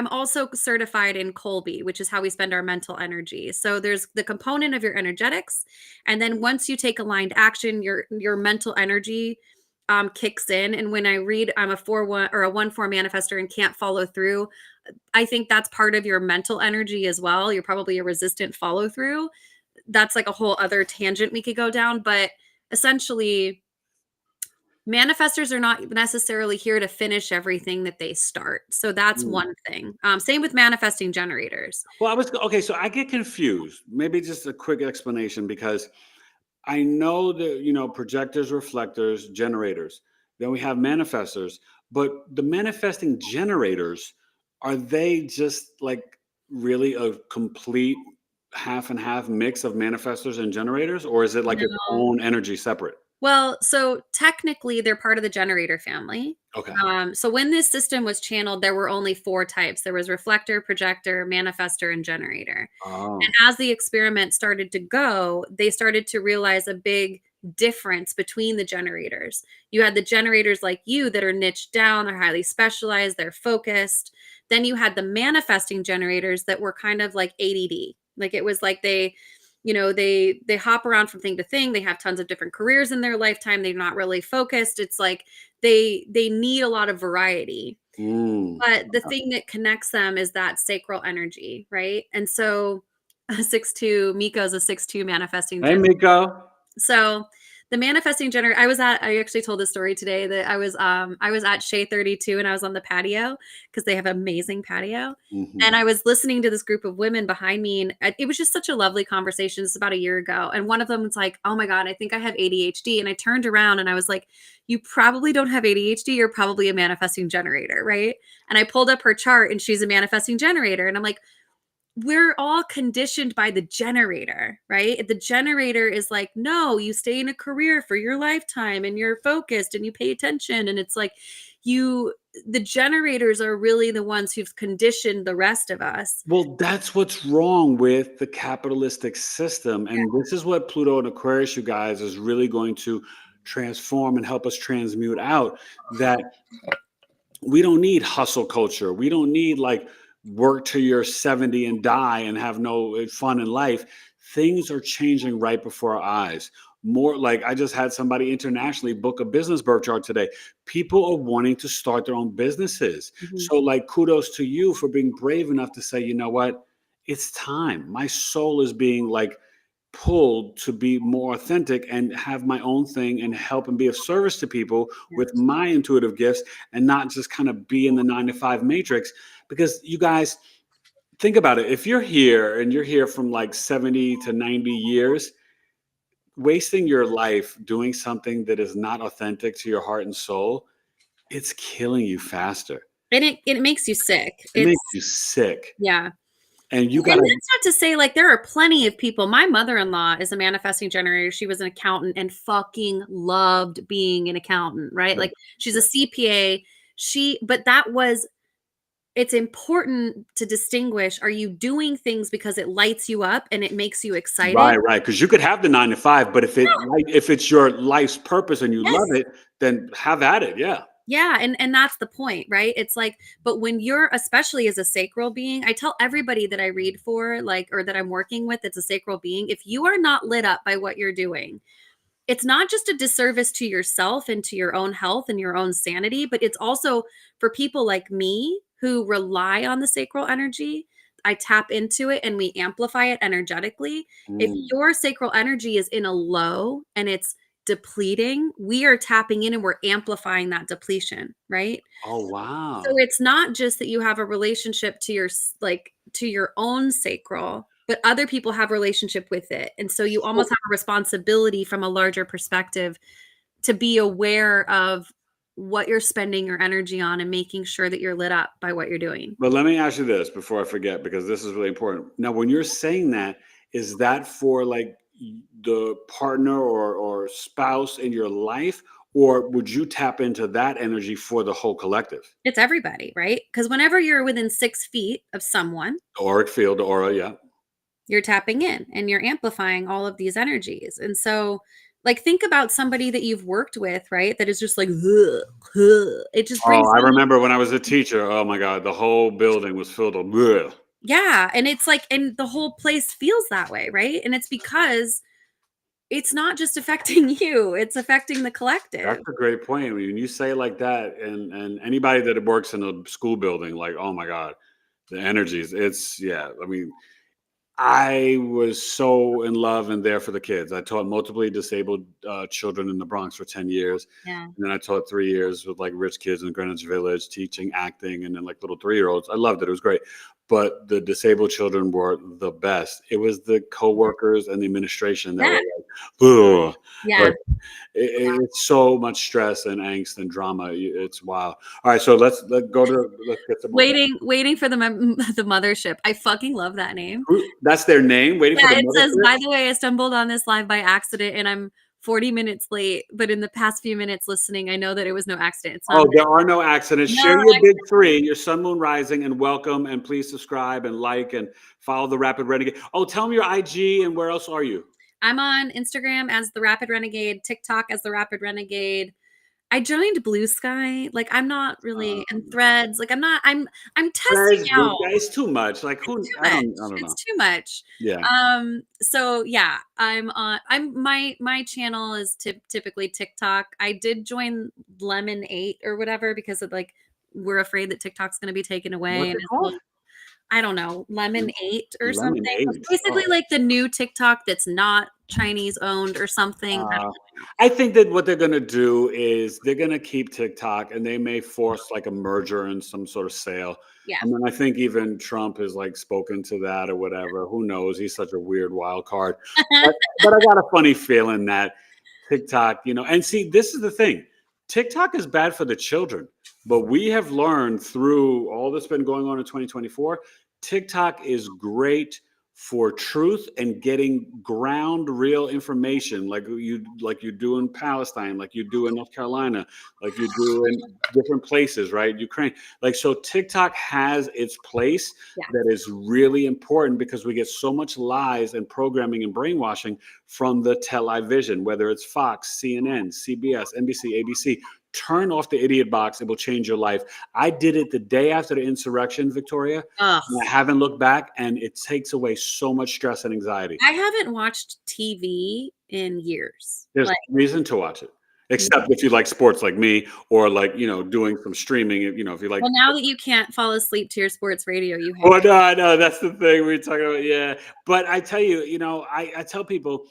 also certified in Kolbe, which is how we spend our mental energy. So there's the component of your energetics, and then once you take aligned action, your mental energy kicks in. And when I read, I'm a 4/1 or a 1/4 manifestor and can't follow through, I think that's part of your mental energy as well. You're probably a resistant follow through. That's like a whole other tangent we could go down, but essentially, manifestors are not necessarily here to finish everything that they start. So that's one thing. Same with manifesting generators. Well, okay. So I get confused. Maybe just a quick explanation, because I know that, projectors, reflectors, generators, then we have manifestors, but the manifesting generators, are they just like really a complete half and half mix of manifestors and generators, or is it like its No. own energy separate? Well, so technically they're part of the generator family. Okay. So when this system was channeled, there were only 4 types. There was reflector, projector, manifestor, and generator. Oh. And as the experiment started to go, they started to realize a big difference between the generators. You had the generators like you that are niched down, they're highly specialized, they're focused. Then you had the manifesting generators that were kind of like ADD. Like, it was like they hop around from thing to thing. They have tons of different careers in their lifetime. They're not really focused. It's like they need a lot of variety. Mm. But the thing that connects them is that sacral energy, right? And so a 6/2, Miko's a 6/2 manifesting Hey, generator. Miko. So the manifesting generator, I actually told this story today that I was at Shea 32 and I was on the patio because they have an amazing patio. Mhm. And I was listening to this group of women behind me, and it was just such a lovely conversation. This is about a year ago. And one of them was like, oh my God, I think I have ADHD. And I turned around and I was like, you probably don't have ADHD. You're probably a manifesting generator, right? And I pulled up her chart and she's a manifesting generator. And I'm like, we're all conditioned by the generator, right? The generator is like, no, you stay in a career for your lifetime and you're focused and you pay attention. And it's like the generators are really the ones who've conditioned the rest of us. Well, that's what's wrong with the capitalistic system. And this is what Pluto and Aquarius, you guys, is really going to transform and help us transmute out, that we don't need hustle culture. We don't need like work till you're 70 and die and have no fun in life. Things are changing right before our eyes. More like, I just had somebody internationally book a business birth chart today. People are wanting to start their own businesses. So like, kudos to you for being brave enough to say, you know what? It's time. My soul is being like pulled to be more authentic and have my own thing and help and be of service to people with my intuitive gifts, and not just kind of be in the 9-to-5 matrix. Because you guys, think about it. If you're here and you're here from like 70 to 90 years, wasting your life doing something that is not authentic to your heart and soul, it's killing you faster. And it makes you sick. It makes you sick. Yeah. And you And got to, that's not to say, like, there are plenty of people. My mother-in-law is a manifesting generator. She was an accountant and fucking loved being an accountant, right? Like, she's a CPA. But that was it's important to distinguish, are you doing things because it lights you up and it makes you excited? Right. Because you could have the 9 to 5, but if it's your life's purpose and you love Yes. it, then have at it. Yeah. Yeah, and that's the point, right? It's like, but when you're, especially as a sacral being, I tell everybody that I read for, like, or that I'm working with, that's a sacral being, if you are not lit up by what you're doing, it's not just a disservice to yourself and to your own health and your own sanity, but it's also for people like me who rely on the sacral energy. I tap into it and we amplify it energetically. If Mm. your sacral energy is in a low and it's depleting, we are tapping in and we're amplifying that depletion, right? Oh, So wow. it's not just that you have a relationship to your like to your own sacral, but other people have relationship with it. And so you almost So, have a responsibility from a larger perspective to be aware of what you're spending your energy on and making sure that you're lit up by what you're doing. but let me ask you this before I forget, because this is really important. Now, when you're saying that, is that for like the partner or spouse in your life, or would you tap into that energy for the whole collective? It's everybody, right? Because whenever you're within 6 feet of someone, The auric field, the aura, yeah. you're tapping in and you're amplifying all of these energies. And so, like, think about somebody that you've worked with, right? That is just like, "Ugh, ugh." It just Oh, brings I down, remember when I was a teacher. Oh my God, the whole building was filled with. Bleh. yeah. And it's like, and the whole place feels that way, right? And it's because it's not just affecting you, it's affecting the That's collective. a great point. When you say it like that, and anybody that works in a school building, like, oh my God, the energies. It's yeah. I mean, I was so in love and there for the kids. I taught multiply disabled children in the Bronx for 10 years. Yeah. And then I taught 3 years with like rich kids in Greenwich Village, teaching acting, and then like little 3-year-olds. I loved it. It was great. But the disabled children were the best. It was the coworkers and the administration that were Yeah. like, ugh. Yeah. Like, it's so much stress and angst and drama. It's wild. All right, so let's get some more. Waiting for the the mothership. I fucking love that name. That's their name. Waiting for Yeah, the it says, mothership. by the way, I stumbled on this live by accident and I'm 40 minutes late, but in the past few minutes listening, I know that it was no accident. It's not Oh, an there are no accidents. no Share your big accident. three, your sun, moon, rising, and welcome. And please subscribe and like and follow the Rapid Renegade. Oh, tell me your IG and where else are you? I'm on Instagram as the Rapid Renegade, TikTok as the Rapid Renegade. I joined Blue Sky. Like, I'm not really, and Um, Threads. Like, I'm testing Guys, blue out. guy, it's too much. Like It's who? too I much. don't know. It's too much. Yeah. So yeah, I'm my channel is typically TikTok. I did join Lemon 8 or whatever because of like we're afraid that TikTok's going to be taken away What's and it it's a called? little, I don't know, Lemon 8 or something. It's Lemonade. basically Oh. like the new TikTok that's not Chinese owned or something. I don't Uh, really know. I think that what they're going to do is they're going to keep TikTok and they may force like a merger and some sort of sale. Yeah. I mean, I think even Trump has like spoken to that or whatever. Who knows? He's such a weird wild card. But I got a funny feeling that TikTok, and see, this is the thing. TikTok is bad for the children, but we have learned through all that's been going on in 2024, TikTok is great for truth and getting ground real information like you do in Palestine, like you do in North Carolina, like you do in different places, right? Ukraine. Like so TikTok has its place Yeah. that is really important because we get so much lies and programming and brainwashing from the television, whether it's Fox, CNN, CBS, NBC, ABC. Turn off the idiot box. It will change your life. I did it the day after the insurrection, Victoria. Ugh. And I haven't looked back, and it takes away so much stress and anxiety. I haven't watched TV in years. There's Like, no reason to watch it, except if you like sports like me, or like doing some streaming. If you like. well, now that you can't fall asleep to your sports radio, you have. Well, no, I know that's the thing we're talking about. Yeah, but I tell you, I tell people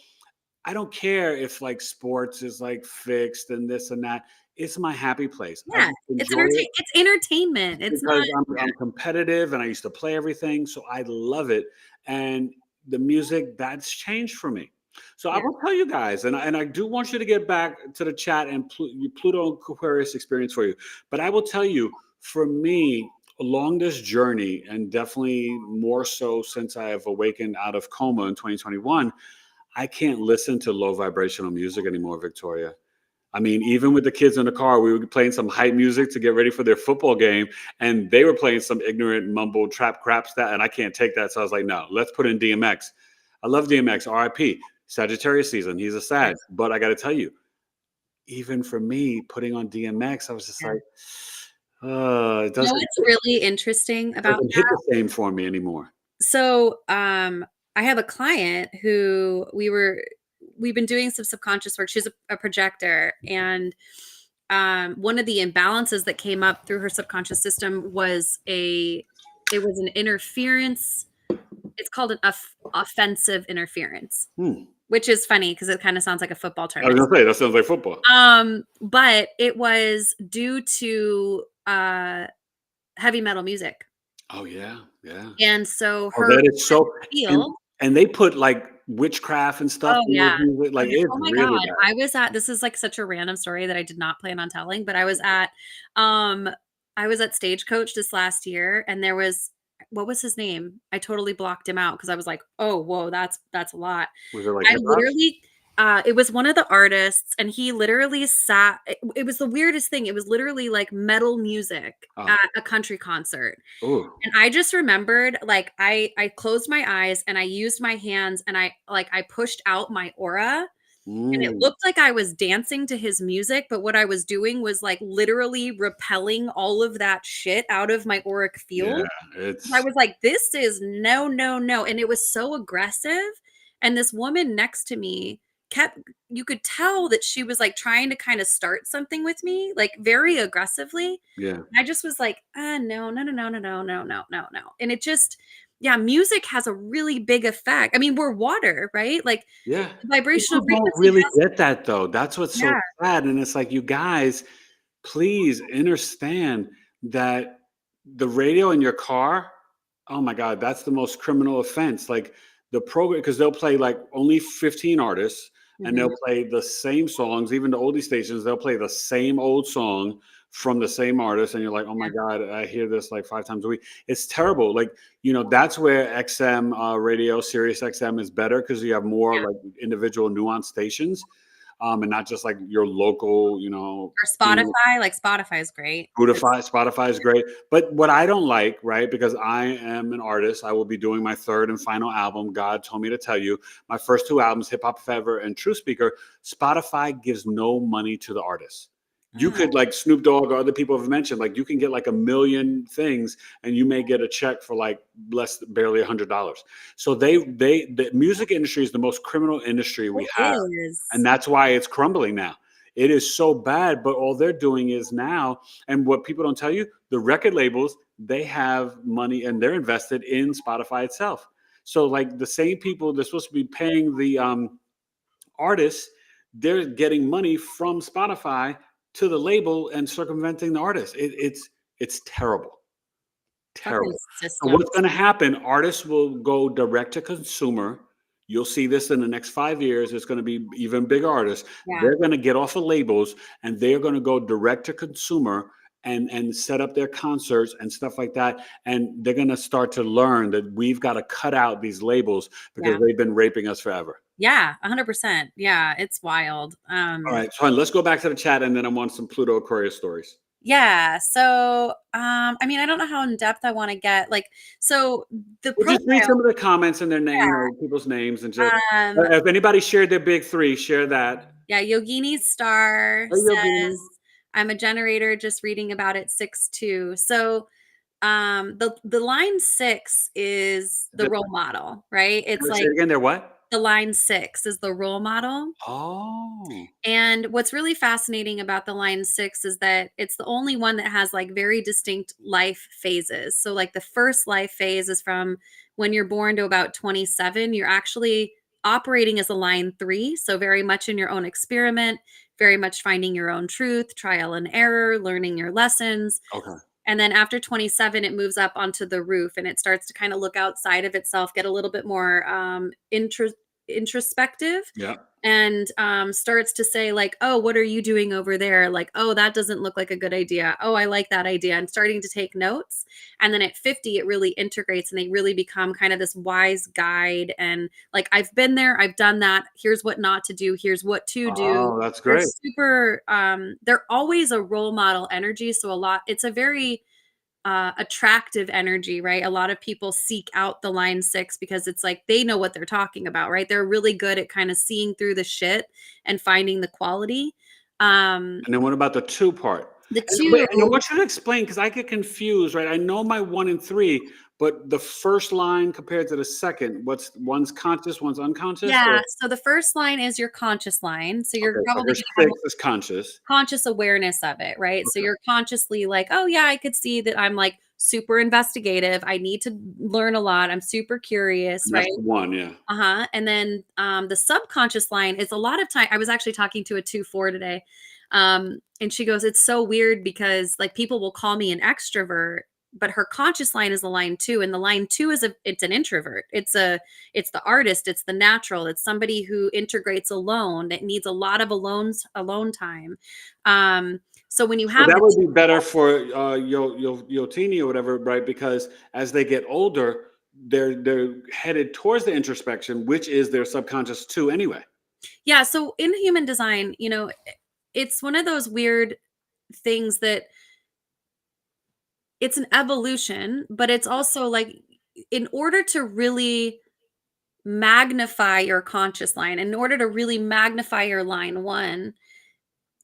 I don't care if like sports is like fixed and this and that. It's my happy place. I Yeah, just enjoy it it's entertainment. It's not. because I'm competitive and I used to play everything, so I love it. And the music that's changed for me. So I Yeah. will tell you guys, and I do want you to get back to the chat and Pluto and Aquarius experience for you. But I will tell you, for me, along this journey, and definitely more so since I have awakened out of coma in 2021, I can't listen to low vibrational music anymore, Victoria. I mean, even with the kids in the car, we were playing some hype music to get ready for their football game, and they were playing some ignorant mumble trap crap stuff, and I can't take that. So I was like, no, let's put in DMX. I love DMX, RIP, Sagittarius season. He's a Sag. But I got to tell you, even for me, putting on DMX, I was just like, it You know doesn't, what's really interesting it about doesn't hit the same for me anymore. So, I have a client who we've been doing some subconscious work. She's a projector, and one of the imbalances that came up through her subconscious system was it was an interference. It's called an offensive interference, which is funny because it kind of sounds like a football term. I was gonna say that sounds like football. But it was due to heavy metal music. Oh yeah, yeah. And so Oh, her that is so. feel. And they put like witchcraft and stuff. Oh, yeah. Like it's Oh my really God. bad. This is like such a random story that I did not plan on telling, but I was at Stagecoach this last year, and there was, what was his name? I totally blocked him out because I was like, oh, whoa, that's a lot. Was it like I hip hop? literally, it was one of the artists, and he literally sat. It was the weirdest thing. It was literally like metal music at a country concert. Ooh. And I just remembered, like, I closed my eyes and I used my hands and I pushed out my aura, and it looked like I was dancing to his music, but what I was doing was like literally repelling all of that shit out of my auric field. Yeah, I was like, this is no, no, no. And it was so aggressive. And this woman next to me you could tell that she was like trying to kind of start something with me, like very aggressively. yeah. I just was like, no, no, no, no, no, no, no, no, no, no. And it just, music has a really big effect. I mean, we're water, right? Like, Yeah. vibrational People don't frequency really has, get that though. That's what's so sad. And it's like, you guys, please understand that the radio in your car, oh my God, that's the most criminal offense. Like the program, because they'll play like only 15 artists and they'll play the same songs, even the oldie stations, they'll play the same old song from the same artist. And you're like, oh my God, I hear this like 5 times a week. It's terrible. Like, that's where XM radio, Sirius XM is better because you have more like individual nuanced stations. And not just like your local, or Spotify. Like Spotify is great. Spotify is great. But what I don't like, right, because I am an artist, I will be doing my 3rd and final album. God told me to tell you, my first 2 albums, Hip Hop Forever and True Speaker, Spotify gives no money to the artists. You could, like Snoop Dogg or other people have mentioned, like you can get like 1 million things and you may get a check for like barely $100. So the music industry is the most criminal industry we have. And that's why it's crumbling now. It is so bad, but all they're doing is now, and what people don't tell you, the record labels, they have money and they're invested in Spotify itself. So like the same people they're supposed to be paying the artists, they're getting money from Spotify to the label and circumventing the artist. It's terrible. Terrible. So what's going to happen? Artists will go direct to consumer. You'll see this in the next 5 years. It's going to be even bigger artists. They're going to get off of labels and they're going to go direct to consumer and set up their concerts and stuff like that. And they're going to start to learn that we've got to cut out these labels because they've been raping us forever. Yeah, 100%. Yeah, it's wild. All right, so let's go back to the chat and then I want some Pluto Aquarius stories. Yeah. So, I mean, I don't know how in depth I want to get. Like, so Just read some of the comments and their name, people's names, and just if anybody shared their big 3, share that. Yeah, Yogini Star says, I'm a generator, just reading about it, 6'2". So, the line 6 is the role model, right? It's like, say again, they're what? The line 6 is the role model. Oh. And what's really fascinating about the line 6 is that it's the only one that has like very distinct life phases. So like the first life phase is from when you're born to about 27. You're actually operating as a line 3. So very much in your own experiment, very much finding your own truth, trial and error, learning your lessons. Okay. And then after 27, it moves up onto the roof and it starts to kind of look outside of itself, get a little bit more introspective Yeah. and starts to say like, oh, what are you doing over there? Like, oh, that doesn't look like a good idea. Oh, I like that idea. And starting to take notes. And then at 50, it really integrates and they really become kind of this wise guide. And like, I've been there, I've done that. Here's what not to do. Here's what to do. Oh, that's They're great. super, they're always a role model energy. So it's a very attractive energy, right? A lot of people seek out the line 6 because it's like they know what they're talking about, right? They're really good at kind of seeing through the shit and finding the quality. And then what about the 2 part? The And wait, 2, and I want you to explain because I get confused, right? I know my 1 and 3, but the first line compared to the second, what's one's conscious, one's unconscious? yeah. Or So the first line is your conscious line. So you're okay, so probably her going to have 6 is conscious. conscious awareness of it, right? So Okay. you're consciously like, oh yeah, I could see that I'm like super investigative. I need to learn a lot. I'm super curious, And right? that's the 1, yeah. Uh-huh. And then the subconscious line is a lot of time. I was actually talking to a 2-4 today. And she goes, it's so weird because like people will call me an extrovert, but her conscious line is a line 2. And the line 2 it's an introvert. It's the artist, it's the natural, it's somebody who integrates alone, that needs a lot of alone time. So when you So have that the would be better for Yotini or whatever, right? Because as they get older, they're headed towards the introspection, which is their subconscious 2 anyway. yeah, so in human design, it's one of those weird things that it's an evolution, but it's also like in order to really magnify your conscious line, in order to really magnify your line 1,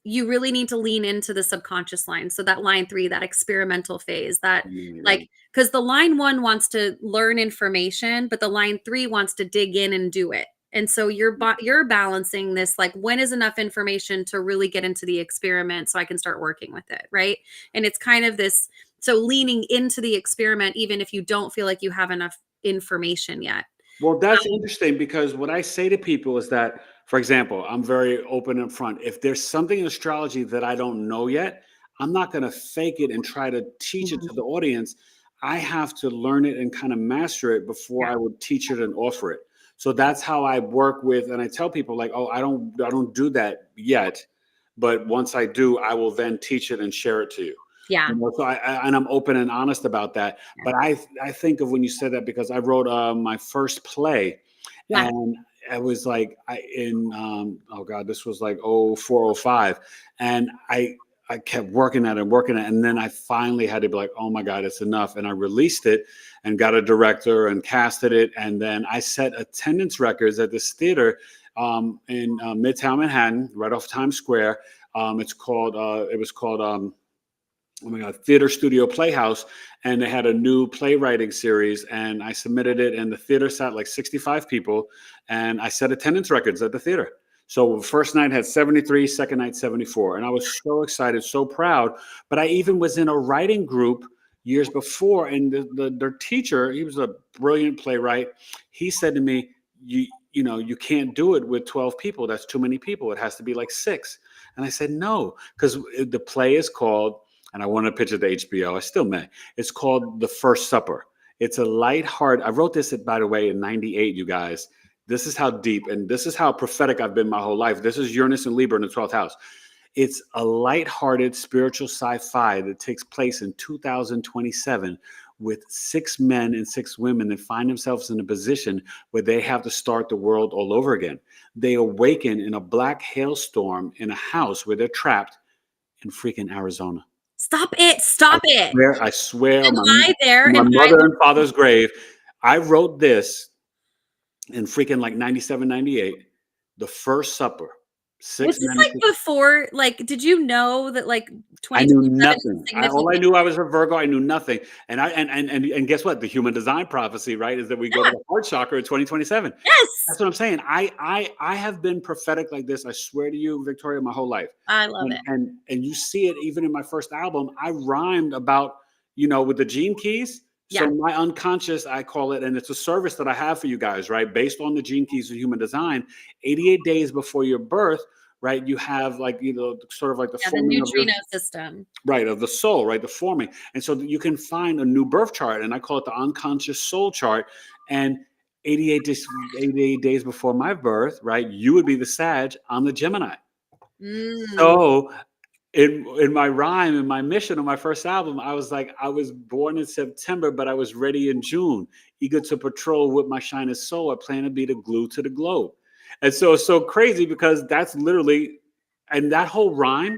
you really need to lean into the subconscious line. So that line 3, that experimental phase, that Mm. like cuz the line 1 wants to learn information, but the line 3 wants to dig in and do it. And so you're balancing this like when is enough information to really get into the experiment so I can start working with it, right? And it's kind of this so leaning into the experiment even if you don't feel like you have enough information yet. Well, that's interesting because what I say to people is that, for example, I'm very open and front. If there's something in astrology that I don't know yet, I'm not going to fake it and try to teach it Mhm. to the audience. I have to learn it and kind of master it before Yeah. I would teach it and offer it. So that's how I work with, and I tell people like, oh, I don't do that yet, but once I do, I will then teach it and share it to you. Yeah. So and I'm open and honest about that. Yeah. But I think of when you said that because I wrote my first play, Yeah. and it was like oh god, this was like 0405, and I kept working at it, and then I finally had to be like, oh my god, it's enough, and I released it and got a director and casted it, and then I set attendance records at this theater in Midtown Manhattan, right off Times Square. It was called oh my God, Theater Studio Playhouse, and they had a new playwriting series, and I submitted it, and the theater sat like 65 people, and I set attendance records at the theater. So first night had 73, second night 74, and I was so excited, so proud. But I even was in a writing group years before, and their teacher, he was a brilliant playwright. He said to me, you can't do it with 12 people. That's too many people. It has to be like 6. And I said, no, because the play is called, and I want to pitch it to HBO. I still may. It's called The First Supper. It's a lighthearted. I wrote this, by the way, in '98. You guys, this is how deep and this is how prophetic I've been my whole life. This is Uranus and Libra in the 12th house. It's a lighthearted spiritual sci-fi that takes place in 2027 with 6 men and 6 women that find themselves in a position where they have to start the world all over again. They awaken in a black hailstorm in a house where they're trapped in freaking Arizona. Stop it. Stop it. I swear Am on I there? my Am I mother and father's grave, I wrote this in freaking like 97, 98. The First Supper. Was 6 this men and like 6. before? Like, did you know that like I knew 2027 is nothing. All I significant? knew I was a Virgo. I knew nothing. And guess what? The human design prophecy, right, is that we go to Yeah. the heart chakra in 2027. Yes. That's what I'm saying. I have been prophetic like this. I swear to you, Victoria, my whole life. I love it. And you see it even in my first album. I rhymed about, with the gene keys. Yeah. So my unconscious, I call it, and it's a service that I have for you guys, right? Based on the gene keys of human design, 88 days before your birth, right? You have like, sort of like the Yeah. The forming of your neutrino system. right of the soul, right? The forming. And so you can find a new birth chart, and I call it the unconscious soul chart. And 88 days before my birth, right? You would be the Sag, I'm the Gemini. Mm. So in my rhyme, in my mission on my first album, I was like, I was born in September, but I was ready in June, eager to patrol with my shining soul. I plan to be the glue to the globe. And so it's so crazy because that's literally, and that whole rhyme,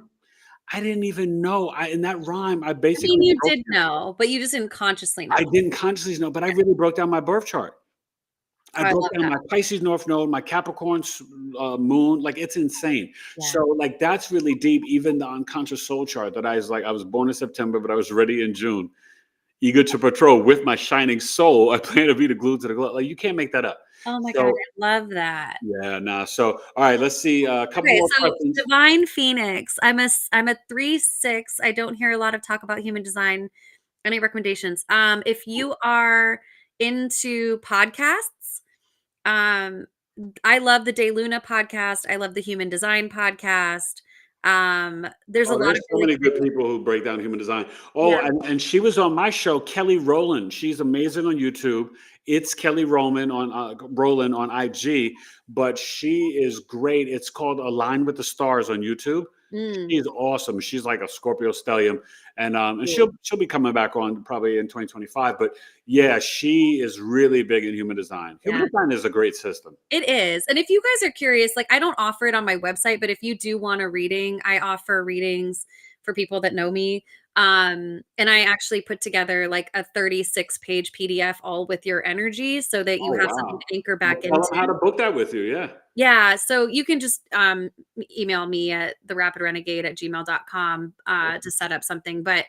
I didn't even know. In that rhyme, I I basically mean, you broke, did know, but you just didn't consciously know. I didn't consciously know, but I really broke down my birth chart. I Oh, I broke love down that. my Pisces North Node, my Capricorn moon. Like, it's insane. Yeah. So like that's really deep. Even the unconscious soul chart that I was like, I was born in September, but I was ready in June, eager to patrol with my shining soul. I plan to be the glue to the glow. Like, you can't make that up. Oh my God, So I love that. yeah, nah. So all right, let's see a couple Okay, more so questions. Divine Phoenix. I'm a 3/6. I don't hear a lot of talk about human design. Any recommendations? If you are into podcasts, um, I love the Day Luna podcast. I love the Human Design podcast. There's a Oh, lot there's of so really many good great, people who break down human design. yeah. Oh, and she was on my show, Kelly Rowland. She's amazing on YouTube. It's Kelly Rowland on IG, but she is great. It's called Align with the Stars on YouTube. Mm, She's awesome. She's like a Scorpio stellium, and cool. she'll be coming back on probably in 2025. But yeah, she is really big in human design. Human Yeah. design is a great system. It is. And if you guys are curious, like I don't offer it on my website, but if you do want a reading, I offer readings for people that know me. And I actually put together like a 36-page PDF all with your energy so that you Oh have something wow! to anchor Well, back tell them how into. to book that with you. Yeah. Yeah, so you can just email me at therapidrenegade@gmail.com to set up something. But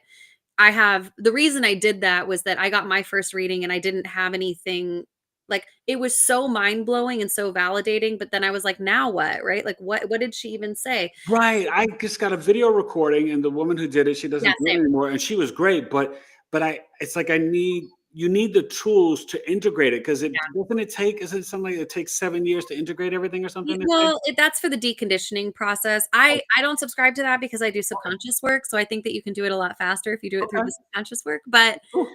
I have the reason I did that was that I got my first reading and I didn't have anything, like it was so mind-blowing and so validating, but then I was like, now what, right? Like what did she even say? Right. I just got a video recording, and the woman who did it, she Yeah, doesn't do it same. anymore, and she was great. But it's like you need the tools to integrate it, because it doesn't it take, is it something like it takes 7 years to integrate everything or something? They say? Well, that's for the deconditioning process. Oh, I don't subscribe to that because I do okay. subconscious work, so I think that you can do it a lot faster if you do it through Okay. the subconscious work. But Cool.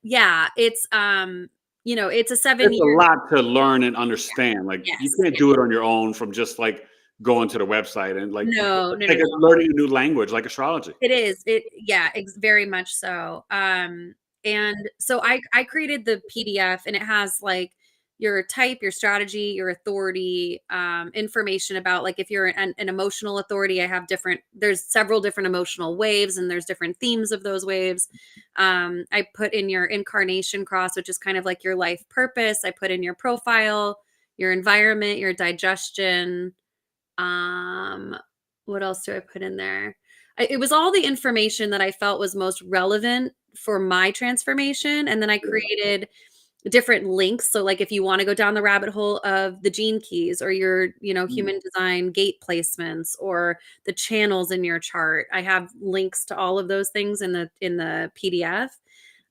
yeah, it's it's a It's a 7 year. lot to learn and understand. Like, you Yes. can't do it on your own from just like going to the website and like No, it's no, no, like no. learning a new language, like astrology. It is. Very much so. And so I created the PDF and it has like your type, your strategy, your authority, information about like if you're an emotional authority, I have there's several different emotional waves and there's different themes of those waves. I put in your incarnation cross, which is kind of like your life purpose. I put in your profile, your environment, your digestion, um, what else do I put in there? It was all the information that I felt was most relevant for my transformation, and then I Yeah. created different links. So, like, if you want to go down the rabbit hole of the gene keys or your, Mm. human design gate placements or the channels in your chart, I have links to all of those things in the PDF.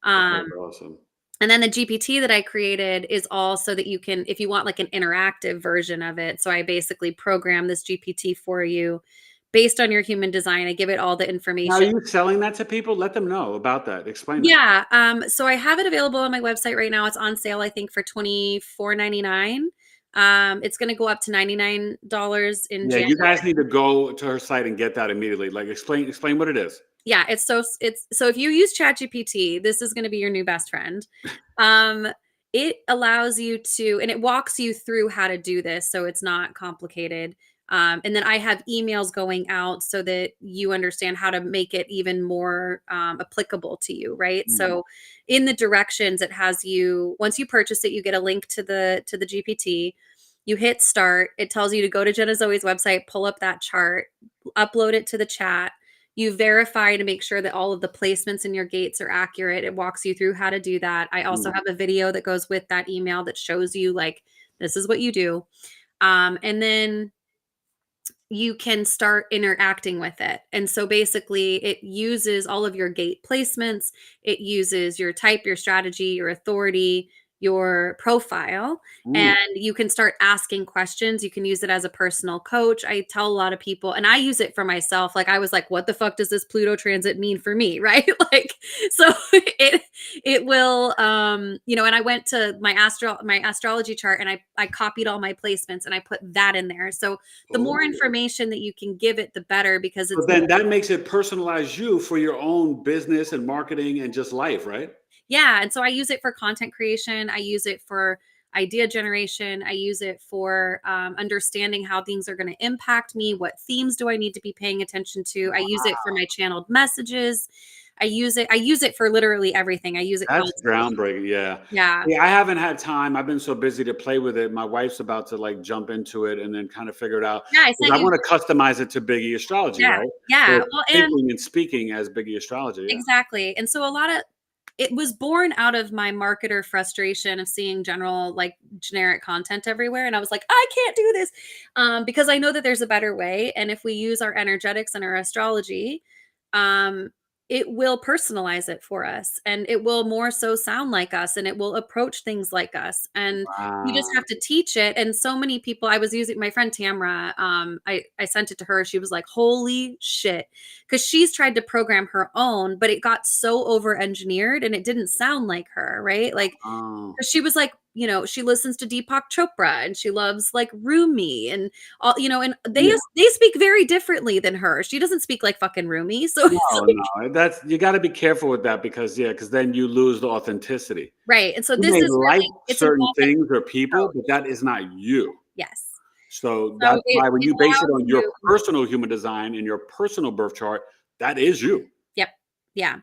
Oh, Um, that's awesome. and then the GPT that I created is all so that you can, if you want like an interactive version of it. So I basically program this GPT for you based on your human design. I give it all the Now, are information. you selling that to people? Let them know about that. Explain that. Yeah. So I have it available on my website right now. It's on sale, I think, for $24.99. It's gonna go up to $99 in Yeah, January. you guys need to go to her site and get that immediately. Like, explain what it is. Yeah, it's so if you use ChatGPT, this is gonna be your new best friend. Um, it allows you to, and it walks you through how to do this, so it's not complicated. And then I have emails going out so that you understand how to make it even more applicable to you, right? Mm, So in the directions, it has you, once you purchase it, you get a link to the GPT. You hit start. It tells you to go to Jenna Zoe's website, pull up that chart, upload it to the chat. You verify to make sure that all of the placements in your gates are accurate. It walks you through how to do that. I also mm, have a video that goes with that email that shows you like this is what you do. And then you can start interacting with it. And so basically it uses all of your gate placements, it uses your type, your strategy, your authority, your profile, Mm. and you can start asking questions. You can use it as a personal coach. I tell a lot of people, and I use it for myself. Like I was like, what the fuck does this Pluto transit mean for me? Right? Like, so it will, and I went to my astrology chart, and I copied all my placements and I put that in there. So the more Oh. information that you can give it, the better, because So it's then that makes it personalize you for your own business and marketing and just life, right? yeah. And so I use it for content creation. I use it for idea generation. I use it for understanding how things are going to impact me. What themes do I need to be paying attention to? I use it for my channeled messages. I use it for literally everything. I use it That's constantly. groundbreaking. Yeah. Yeah. Yeah, I haven't had time. I've been so busy to play with it. My wife's about to like jump into it and then kind of figure it out Yeah. I because sent I you. want to customize it to Biggie astrology, Yeah. right? Yeah. So Well, and thinking and speaking as Biggie astrology. Yeah. exactly. And so it was born out of my marketer frustration of seeing like generic content everywhere. And I was like, I can't do this, because I know that there's a better way. And if we use our energetics and our astrology, um, it will personalize it for us, and it will more so sound like us, and it will approach things like us. And you just Wow. have to teach it. And so many people, I was using my friend Tamra, I sent it to her. She was like, holy shit, because she's tried to program her own, but it got so over engineered and it didn't sound like her, right? Like, Oh. 'cause she was like, she listens to Deepak Chopra, and she loves like Rumi and all, and Yeah. they speak very differently than her. She doesn't speak like fucking Rumi. So No, it's like, no. That's you got to be careful with that because then you lose the authenticity. right. And so You this may is like really, it's an certain authentic things or people, but approach. that is not you. Yes. So So that's why when it you base it allows on your you. personal human design and your personal birth chart, that is you. Yep. Yeah.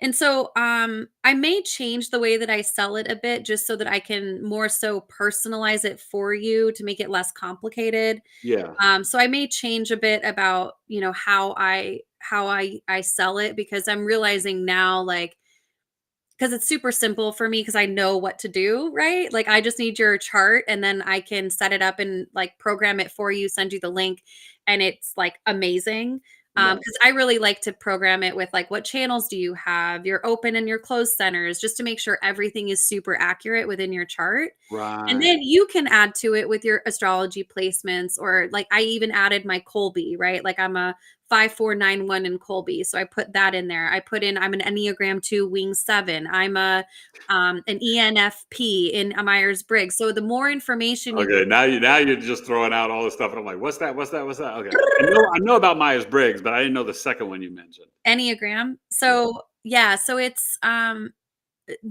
And so I may change the way that I sell it a bit, just so that I can more so personalize it for you to make it less complicated. Yeah. So I may change a bit about, how I sell it, because I'm realizing now, like, because it's super simple for me, because I know what to do, right? Like I just need your chart, and then I can set it up and like program it for you, send you the link, and it's like amazing. Right. Because I really like to program it with like, what channels do you have, your open and your closed centers, just to make sure everything is super accurate within your chart. And Right. then you can add to it with your astrology placements, or like I even added my Kolbe, right? Like I'm a 5491 in Kolbe. So I put that in there. I'm an Enneagram 2 wing 7. I'm an ENFP in Myers-Briggs. So the more information you Okay. Now you're just throwing out all this stuff, and I'm like, what's that? What's that? What's that? Okay. I know about Myers Briggs, but I didn't know the second one you mentioned. Enneagram. Yeah. So yeah, so it's the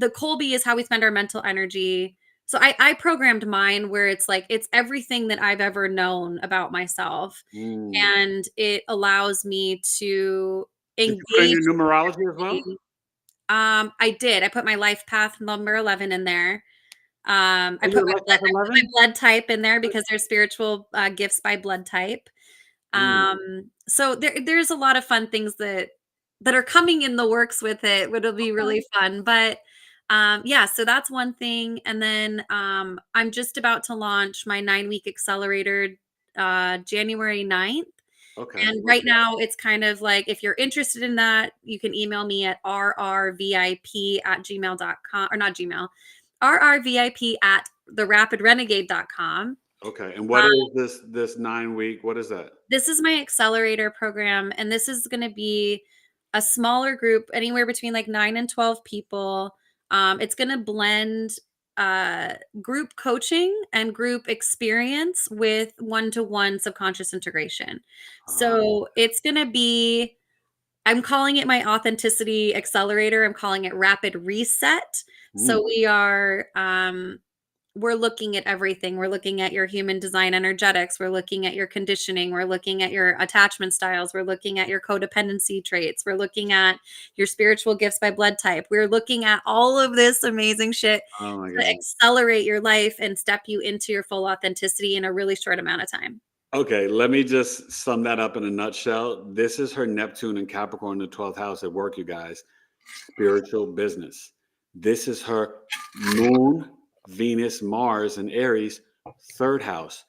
Kolbe is how we spend our mental energy. So I programmed mine where it's like it's everything that I've ever known about myself, Mm. and it allows me to Did you put in engage. your numerology as well? I did. I put my life path number 11 in there. Oh, I you're put a life path my 11? blood type in there, because there's spiritual gifts by blood type. Mm. So there's a lot of fun things that are coming in the works with it. It'll be really fun. But yeah, so that's one thing. And then I'm just about to launch my 9-week accelerator January 9th. Okay. And What's right now it's kind of like, if you're interested in that, you can email me at rrvip@gmail.com, or not Gmail, rrvip at therapidrenegade.com. okay. And what is this 9 week? What is that? This is my accelerator program, and this is going to be a smaller group, anywhere between like 9 and 12 people. It's going to blend uh, group coaching and group experience with one-to-one subconscious integration. Uh, So it's going to be, I'm calling it my authenticity accelerator. I'm calling it rapid reset. So mm. we're looking at everything. We're looking at your human design energetics. We're looking at your conditioning. We're looking at your attachment styles. We're looking at your codependency traits. We're looking at your spiritual gifts by blood type. We're looking at all of this amazing shit Oh my to God. accelerate your life and step you into your full authenticity in a really short amount of time. Okay, let me just sum that up in a nutshell. This is her Neptune and Capricorn in the 12th house at work, you guys. Spiritual business. This is her Moon, Venus, Mars, and Aries, third house.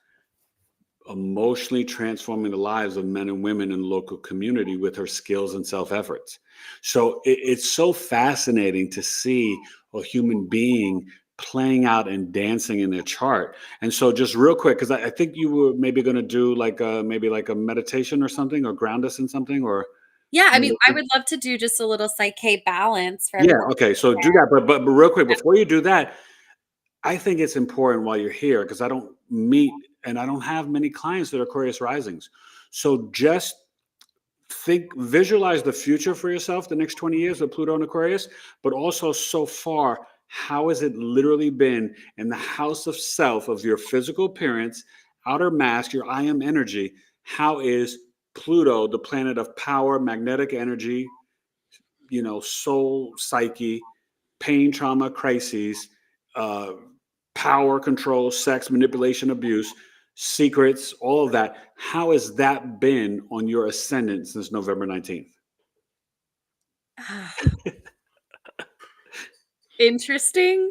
Emotionally transforming the lives of men and women in the local community with her skills and self efforts. So it's so fascinating to see a human being playing out and dancing in their chart. And so just real quick, because I think you were maybe going to do like maybe like a meditation or something, or ground us in something, or Yeah, I mean, I would love to do just a little PSYCH-K balance for yeah. everyone. Okay, so do that. But real quick, before you do that, I think it's important while you're here, because I don't meet and I don't have many clients that are Aquarius risings. So just visualize the future for yourself, the next 20 years with Pluto and Aquarius, but also so far, how has it literally been in the house of self of your physical appearance, outer mask, your I am energy? How is Pluto, the planet of power, magnetic energy, soul, psyche, pain, trauma, crises, uh, power, control, sex, manipulation, abuse, secrets, all of that. How has that been on your ascendant since November 19th? Interesting.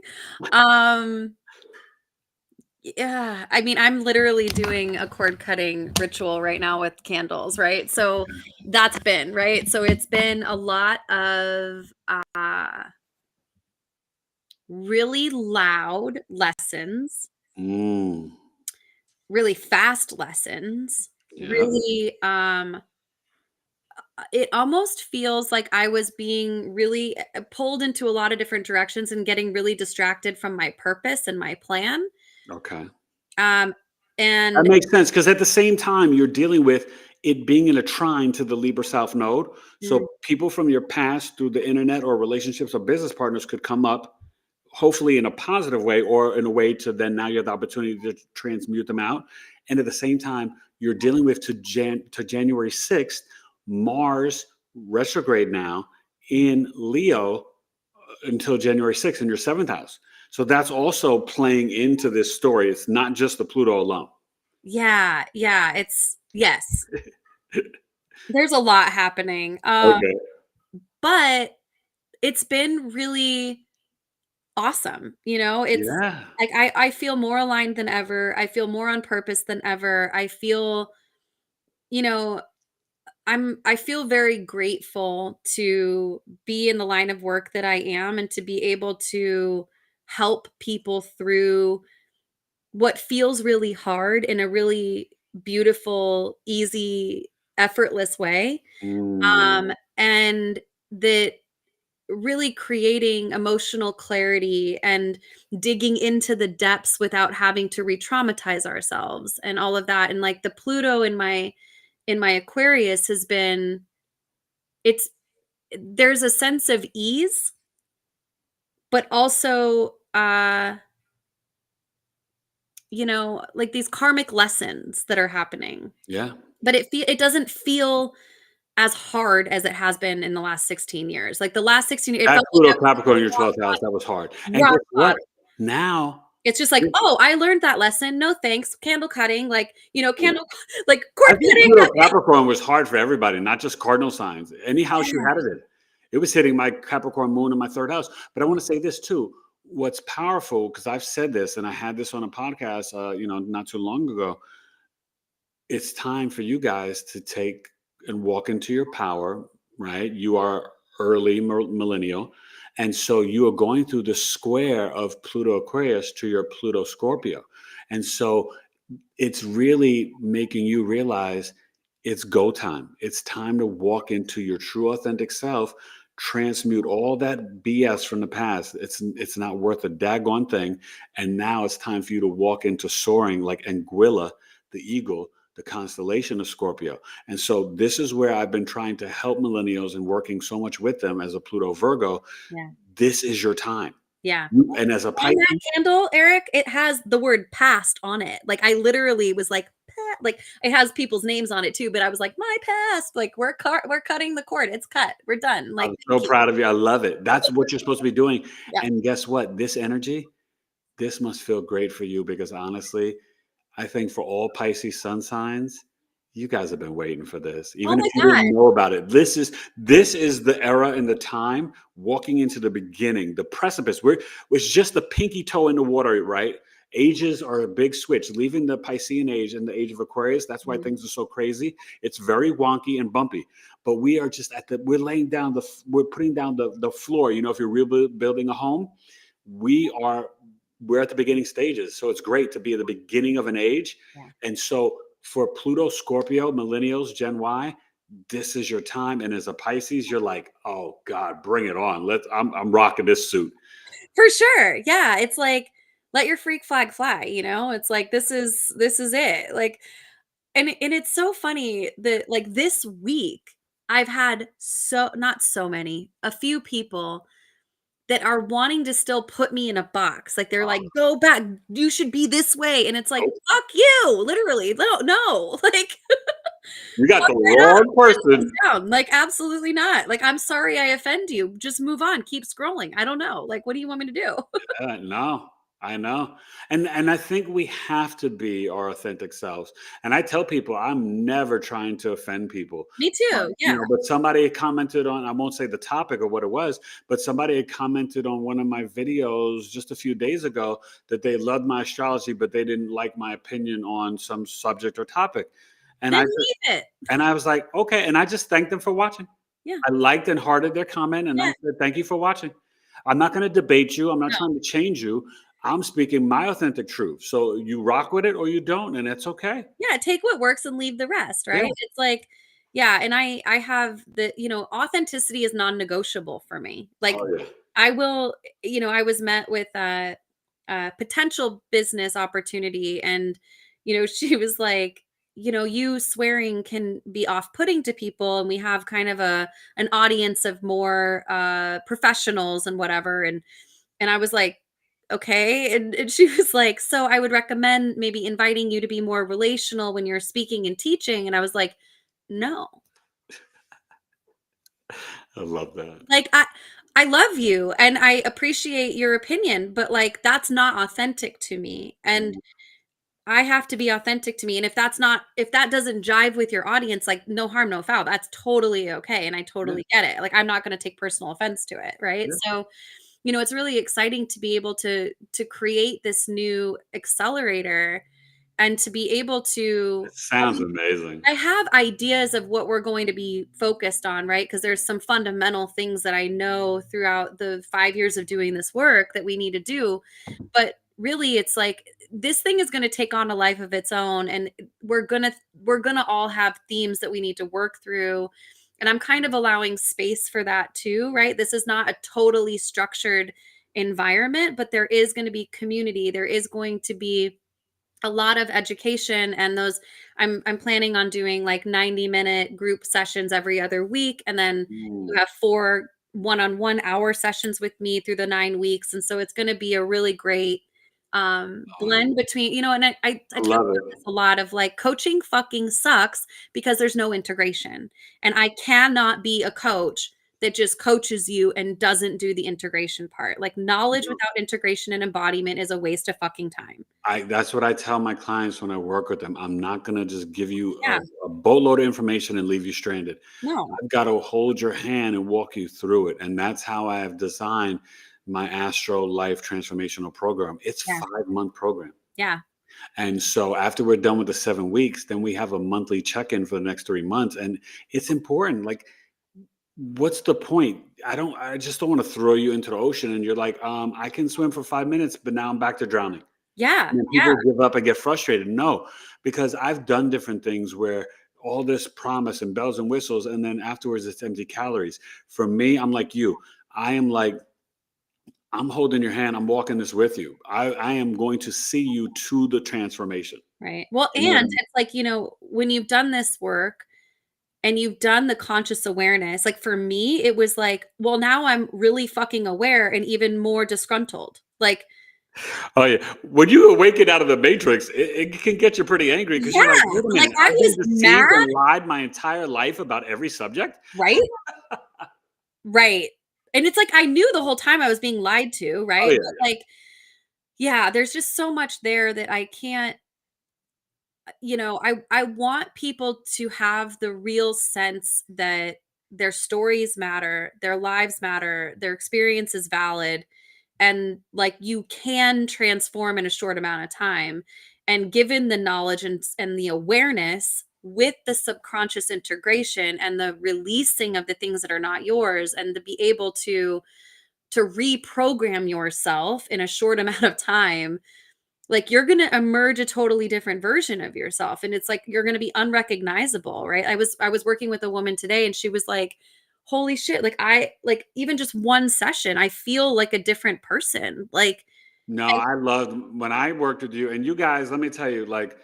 Yeah, I mean, I'm literally doing a cord cutting ritual right now with candles, right? So that's been, right? So it's been a lot of really loud lessons, really fast lessons, Yeah. really it almost feels like I was being really pulled into a lot of different directions and getting really distracted from my purpose and my plan. Okay. Um That and makes sense, because at the same time, you're dealing with it being in a trine to the Libra South node. mm, So people from your past through the internet or relationships or business partners could come up, hopefully in a positive way, or in a way to then now you have the opportunity to transmute them out. And at the same time, you're dealing with to January 6th, Mars retrograde now in Leo until January 6th in your seventh house. So that's also playing into this story. It's not just the Pluto alone. yeah, it's yes. There's a lot happening. Okay. But it's been really awesome. It's Yeah. like I feel more aligned than ever. I feel more on purpose than ever. I feel, you know, I feel very grateful to be in the line of work that I am and to be able to help people through what feels really hard in a really beautiful, easy, effortless way. Mm, And that really creating emotional clarity and digging into the depths without having to re-traumatize ourselves and all of that. And like the Pluto in my Aquarius has been it's there's a sense of ease, but also like these karmic lessons that are happening. yeah. But it doesn't feel as hard as it has been in the last 16 years. Like the last 16 years, it That felt like Pluto Capricorn in your 12th house, that was hard. And rock guess what? bottom. Now, It's just like, "Oh, I learned that lesson. No thanks. Candle cutting, candle like I cord think cutting." Pluto Capricorn was hard for everybody, not just cardinal signs. Any house you had it in. It was hitting my Capricorn moon in my third house. But I want to say this too. What's powerful, because I've said this and I had this on a podcast, not too long ago. It's time for you guys to take and walk into your power, right? You are early millennial. And so you are going through the square of Pluto Aquarius to your Pluto Scorpio. And so it's really making you realize it's go time. It's time to walk into your true authentic self, transmute all that BS from the past. It's not worth a daggone thing. And now it's time for you to walk into soaring like Anguilla, the eagle, the constellation of Scorpio. And so this is where I've been trying to help millennials and working so much with them as a Pluto Virgo. Yeah. This is your time. Yeah. And as a On that Pisces, candle, Eric, it has the word past on it. Like I literally was like, like it has people's names on it too, but I was like, my past, like we're cutting the cord. It's cut. We're done. Like I'm so proud of you. I love it. That's what you're supposed to be doing. yeah. And guess what? This energy, this must feel great for you, because honestly, I think for all Pisces sun signs, you guys have been waiting for this. Oh Even if my you God. didn't know about it, this is the era and the time walking into the beginning, the precipice. It's just the pinky toe in the water, right? Ages are a big switch, leaving the Piscean age and the age of Aquarius. That's why Mhm. things are so crazy. It's very wonky and bumpy, but we are just we're laying down we're putting down the floor. If you're rebuilding a home, we are we're at the beginning stages. So it's great to be at the beginning of an age. Yeah. And so for Pluto, Scorpio, millennials, Gen Y, this is your time. And as a Pisces, you're like, oh God, bring it on. I'm rocking this suit. For sure. Yeah. It's like, let your freak flag fly, you know? It's like, this is it. Like, and it's so funny that like this week I've had not so many, a few people that are wanting to still put me in a box. Like they're like, "Go back. You should be this way." And it's like, Nope. "Fuck you." Literally. No. Like You got fuck the right up. wrong person. Down. Like absolutely not. Like I'm sorry I offend you. Just move on. Keep scrolling. I don't know. Like what do you want me to do? No, I know. And I think we have to be our authentic selves. And I tell people I'm never trying to offend people. Me too. Yeah. But somebody had commented on, I won't say the topic or what it was, but somebody had commented on one of my videos just a few days ago that they loved my astrology, but they didn't like my opinion on some subject or topic. And Then I leave it. and I was like, okay. And I just thanked them for watching. Yeah. I liked and hearted their comment, and I Yeah. said, thank you for watching. I'm not going to debate you. I'm not No. trying to change you. I'm speaking my authentic truth. So you rock with it or you don't, and it's okay. Yeah, take what works and leave the rest, Yeah. right? It's like yeah, and I have the authenticity is non-negotiable for me. Like Oh yeah. I will I was met with a potential business opportunity and she was like, you swearing can be off-putting to people and we have kind of an audience of more professionals and whatever and I was like, okay. And she was like, so I would recommend maybe inviting you to be more relational when you're speaking and teaching. And I was like, no, I love that. like I love you and I appreciate your opinion, but like that's not authentic to me. And I have to be authentic to me. And if that doesn't jive with your audience, like no harm, no foul. That's totally okay. And I Yeah. totally get it. Like I'm not going to take personal offense to it. Right. Yeah. So it's really exciting to be able to create this new accelerator and to be able to It sounds amazing. I have ideas of what we're going to be focused on, right? Because there's some fundamental things that I know throughout the 5 years of doing this work that we need to do. But really it's like this thing is going to take on a life of its own and we're going to all have themes that we need to work through and I'm kind of allowing space for that too, right? This is not a totally structured environment, but there is going to be community. There is going to be a lot of education and those I'm planning on doing like 90-minute group sessions every other week and then you Ooh, have 4 one-on-one hour sessions with me through the 9 weeks and so it's going to be a really great blend between and I I talk love about it. this a lot of like coaching fucking sucks because there's no integration and I cannot be a coach that just coaches you and doesn't do the integration part. Like knowledge without integration and embodiment is a waste of fucking time. That's what I tell my clients when I work with them. I'm not going to just give you Yeah. a boatload of information and leave you stranded. No. I've got to hold your hand and walk you through it. And that's how I have designed my Astro Life Transformational Program. It's Yeah. 5-month program. Yeah. And so after we're done with the 7 weeks, then we have a monthly check-in for the next 3 months. And it's important. Like, what's the point? I just don't want to throw you into the ocean and you're like, I can swim for 5 minutes, but now I'm back to drowning. Yeah. And then Yeah. people give up and get frustrated. No, because I've done different things where all this promise and bells and whistles, and then afterwards it's empty calories. For me, I'm like you. I am like, I'm holding your hand. I'm walking this with you. I am going to see you to the transformation. Right. Well, You know what I and mean? it's like, when you've done this work and you've done the conscious awareness, like for me, it was like, well, now I'm really fucking aware and even more disgruntled. Like, Oh yeah. When you awaken out of the matrix, it can get you pretty angry because yeah, you're like, wait a like minute, I I've been was deceived mad, and lied my entire life about every subject. right? Right. And it's like I knew the whole time I was being lied to, Oh right? yeah. But like, yeah, there's just so much there that I can't I want people to have the real sense that their stories matter, their lives matter, their experience is valid, and like you can transform in a short amount of time. And given the knowledge and the awareness with the subconscious integration and the releasing of the things that are not yours, and to be able to reprogram yourself in a short amount of time, like you're going to emerge a totally different version of yourself. And it's like, you're going to be unrecognizable, right? I was working with a woman today and she was like, holy shit. Like even just one session, I feel like a different person. Like, No, I loved when I worked with you, and you guys, let me tell you, like,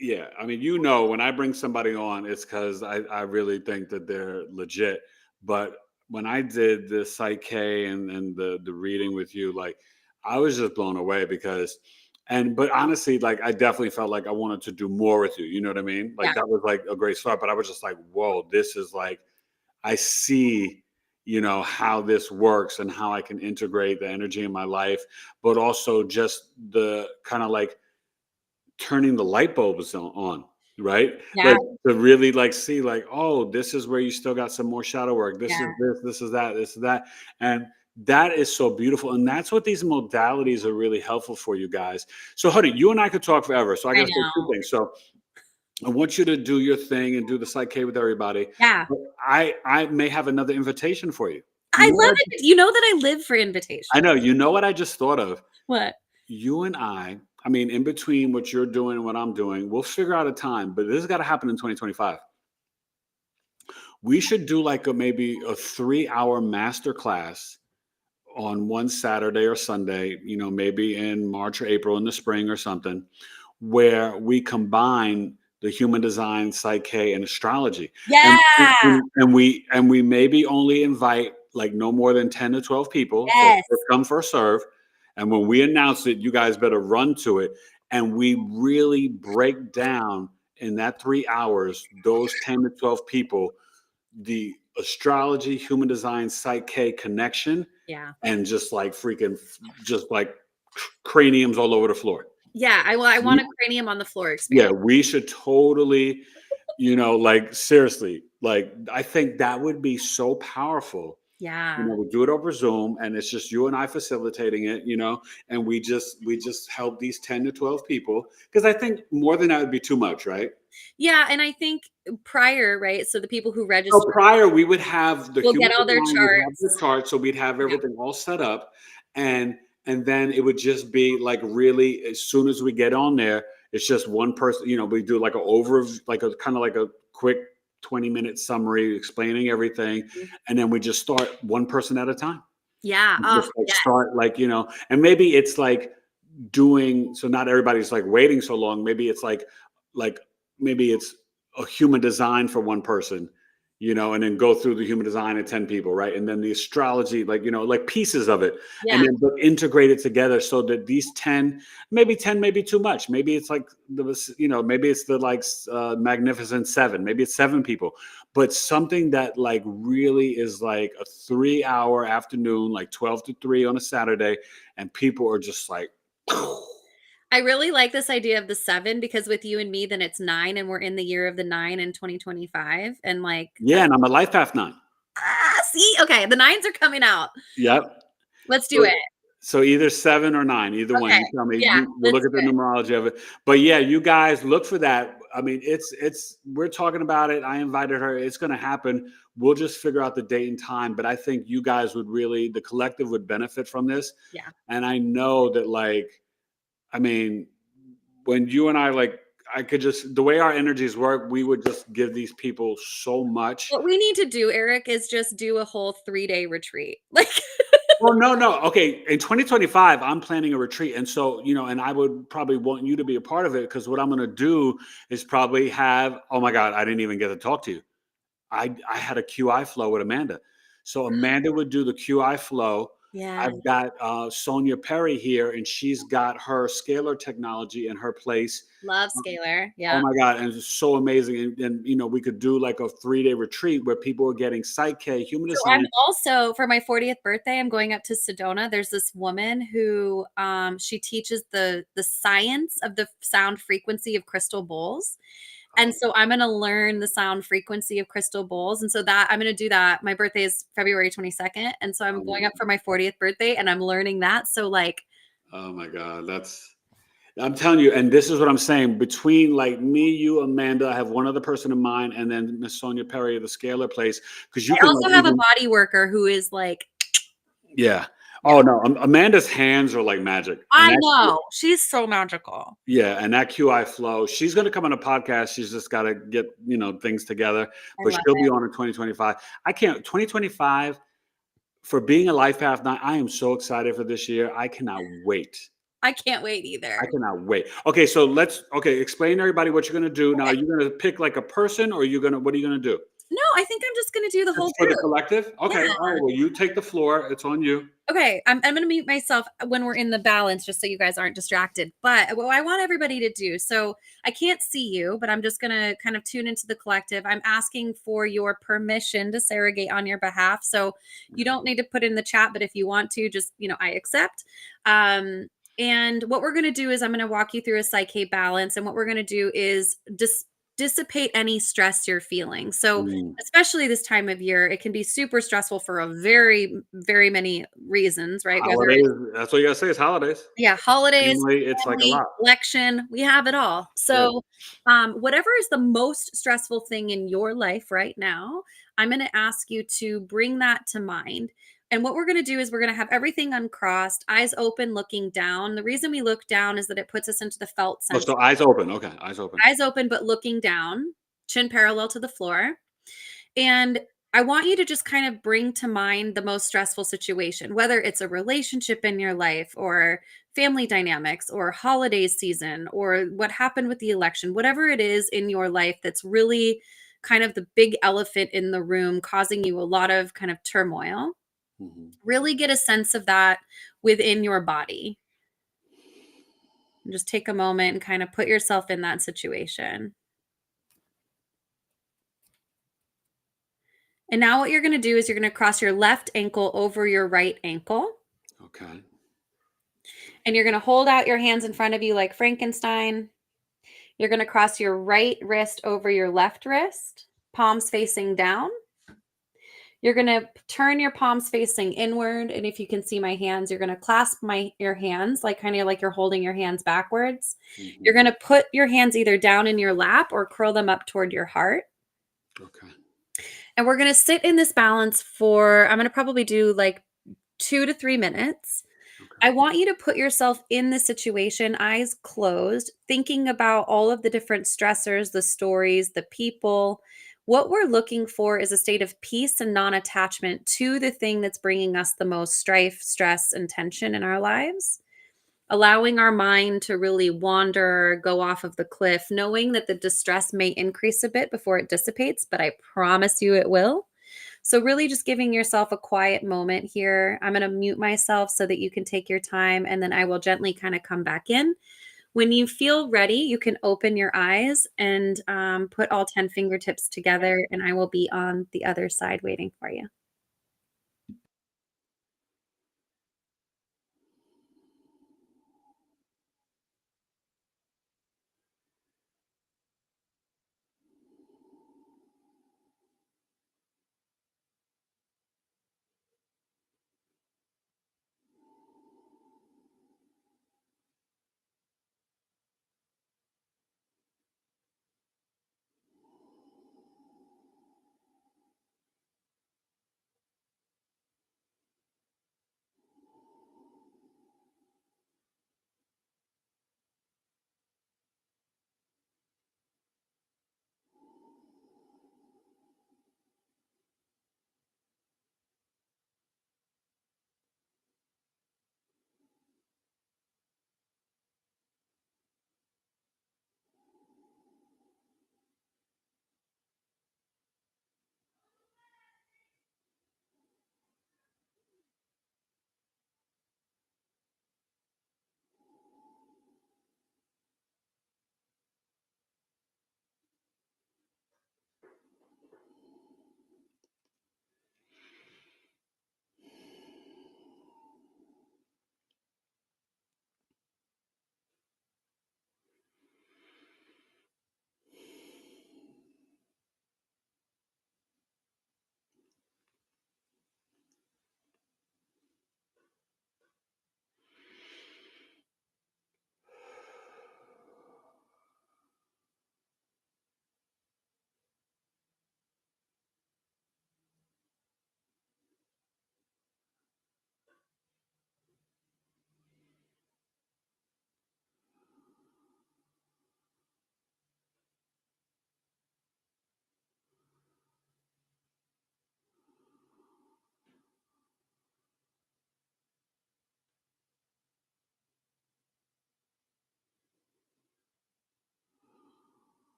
yeah, I mean, when I bring somebody on, it's because I really think that they're legit. But when I did the PSYCH-K and the reading with you, like, I was just blown away but honestly, like, I definitely felt like I wanted to do more with you. You know what I mean? Like, yeah, that was like a great start, but I was just like, whoa, this is like, I see, how this works and how I can integrate the energy in my life, but also just the kind of like turning the light bulbs on, right? yeah, Like to really like see like, oh, this is where you still got some more shadow work. This is yeah, this is that, this is that. And that is so beautiful. And that's what these modalities are really helpful for you guys. So honey, you and I could talk forever. So I I gotta say two know. things. So I want you to do your thing and do the PSYCH-K with everybody. Yeah. But I may have another invitation for you. You I know love what? it. You know that I live for I invitations. know. You know what I just thought of? What? You and I mean, in between what you're doing and what I'm doing, we'll figure out a time, but this has got to happen in 2025. We should do like maybe a 3-hour master class on one Saturday or Sunday, maybe in March or April in the spring or something, where we combine the human design, psyche, and astrology. And, Yeah. and we maybe only invite like no more than 10 to 12 people. So Yes. first come, first serve. And when we announce it, you guys better run to it. And we really break down in that 3 hours, those 10 to 12 people, the astrology, human design, psyche connection, Yeah. and just like freaking, just like craniums all over the floor. Yeah. I want a cranium on the floor Yeah, experience. we should totally, like seriously, like I think that would be so powerful. Yeah. We do it over Zoom and it's just you and I facilitating it, and we just help these 10 to 12 people because I think more than that would be too much, right? Yeah. And I think prior, right? So the people who So register prior, we would have the will human get all their design, we'd have the charts. chart, so we'd have Yeah. everything all set up, and then it would just be like really as soon as we get on there, it's just one person. We do like like a kind of like a quick 20-minute summary explaining everything, Mhm. and then we just start one person at a time. Yeah. We Oh, just like yes. start like and maybe it's like doing so not everybody's like waiting so long. Maybe it's like maybe it's a human design for one person, and then go through the human design of 10 people, right? And then the astrology, like like pieces of it, and Yeah. then but integrate it together so that these 10, maybe 10 maybe too much, maybe it's like maybe it's the like magnificent seven, maybe it's 7 people, but something that like really is like a 3-hour afternoon, like 12 to 3 on a Saturday, and people are just like I really like this idea of the 7 because with you and me, then it's 9 and we're in the year of the 9 in 2025. And like, yeah, and I'm a life path 9. see, okay, the 9s are coming out. Yep. Let's do So it. so either 7 or 9, either one. Okay. You tell me. Yeah, We'll let's look at do the it. numerology of it. But yeah, you guys look for that. I mean, we're talking about it. I invited her. It's going to happen. We'll just figure out the date and time. But I think you guys would really, the collective would benefit from this. Yeah. And I know that, like, I mean, when you and I, like, I could just, the way our energies work, we would just give these people so much. What we need to do, Eric, is just do a whole 3-day retreat. Like, Well, no, no. Okay. In 2025, I'm planning a retreat. And so, and I would probably want you to be a part of it because what I'm going to do is probably have, oh my God, I didn't even get to talk to you. I had a QI flow with Amanda. So Amanda would do the QI flow. yeah, I've got Sonia Perry here, and she's got her scalar technology in her place. love scalar. Oh Yeah. my God. And it's so amazing. And we could do like a 3-day retreat where people are getting PSYCH-K, human So I'm design. also for my 40th birthday, I'm going up to Sedona. There's this woman who she teaches the science of the sound frequency of crystal bowls. And so I'm going to learn the sound frequency of crystal bowls. And so that I'm going to do that. My birthday is February 22nd. And so I'm going up for my 40th birthday and I'm learning that. So like, Oh my God. I'm telling you, and this is what I'm saying. Between like me, you, Amanda, I have one other person in mind, and then Miss Sonia Perry of the Scalar place. Because you I can also like have a even body worker who is like Yeah. Yeah. Oh no, Amanda's hands are like magic, and I that know. She's so magical. yeah, and that QI flow. She's going to come on a podcast. She's just got to get things together, I but love she'll be it. on in 2025. I can't 2025 for being a Life Path 9. I am so excited for this year. I cannot wait. I can't wait I either. cannot wait. Okay, so explain to everybody what you're going to do. Now, are Okay. you going to pick like a person, or what are you going to do? No, I think I'm just gonna do the whole Just for the group. collective? Okay. Yeah. All right. Well, you take the floor. It's on you. Okay, I'm gonna mute myself when we're in the balance, just so you guys aren't distracted. But what I want everybody to do, so I can't see you, but I'm just gonna kind of tune into the collective. I'm asking for your permission to surrogate on your behalf. So you don't need to put in the chat, but if you want to, just I accept. And what we're gonna do is I'm gonna walk you through a Psyche balance, and what we're gonna do is dissipate any stress you're feeling. So Mm. especially this time of year, it can be super stressful for a very many reasons, right? Whether it's Holidays. That's what you got to say is holidays. holidays, Family, it's like a family, lot. election, we have it all. Yeah. So, whatever is the most stressful thing in your life right now, I'm going to ask you to bring that to mind. And what we're going to do is we're going to have everything uncrossed, eyes open, looking down. The reason we look down is that it puts us into the felt Oh, sense. so eyes open. Okay. Eyes open. Eyes open, but looking down, chin parallel to the floor. And I want you to just kind of bring to mind the most stressful situation, whether it's a relationship in your life or family dynamics or holiday season or what happened with the election, whatever it is in your life that's really kind of the big elephant in the room causing you a lot of kind of turmoil. Mhm. Really get a sense of that within your body. And just take a moment and kind of put yourself in that situation. And now what you're going to do is you're going to cross your left ankle over your right ankle. Okay. And you're going to hold out your hands in front of you like Frankenstein. You're going to cross your right wrist over your left wrist, palms facing down. You're going to turn your palms facing inward. And if you can see my hands, you're going to clasp your hands like kind of like you're holding your hands backwards. You're Mhm. going to put your hands either down in your lap or curl them up toward your heart. Okay. And we're going to sit in this balance for, I'm going to probably do like 2 to 3 minutes. I Okay. want you to put yourself in the situation, eyes closed, thinking about all of the different stressors, the stories, the people. What we're looking for is a state of peace and non attachment to the thing that's bringing us the most strife, stress, and tension in our lives. Allowing our mind to really wander, go off of the cliff, knowing that the distress may increase a bit before it dissipates, but I promise you it will. So, really just giving yourself a quiet moment here. I'm going to mute myself so that you can take your time, and then I will gently kind of come back in. When you feel ready, you can open your eyes and put all 10 fingertips together, and I will be on the other side waiting for you.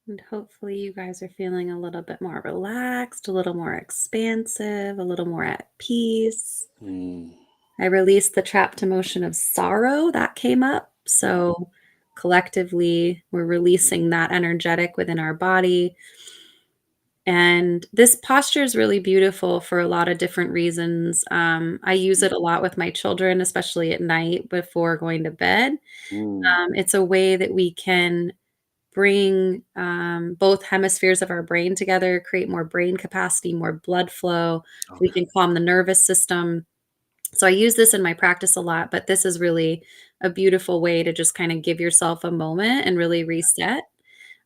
And hopefully, you guys are feeling a little bit more relaxed, a little more expansive, a little more at peace. Mm. I released the trapped emotion of sorrow that came up. So, collectively, we're releasing that energetic within our body. And this posture is really beautiful for a lot of different reasons. I use it a lot with my children, especially at night before going to bed. Mm. It's a way that we can bring both hemispheres of our brain together, create more brain capacity, more blood flow. We Okay. can calm the nervous system. So I use this in my practice a lot, but this is really a beautiful way to just kind of give yourself a moment and really reset.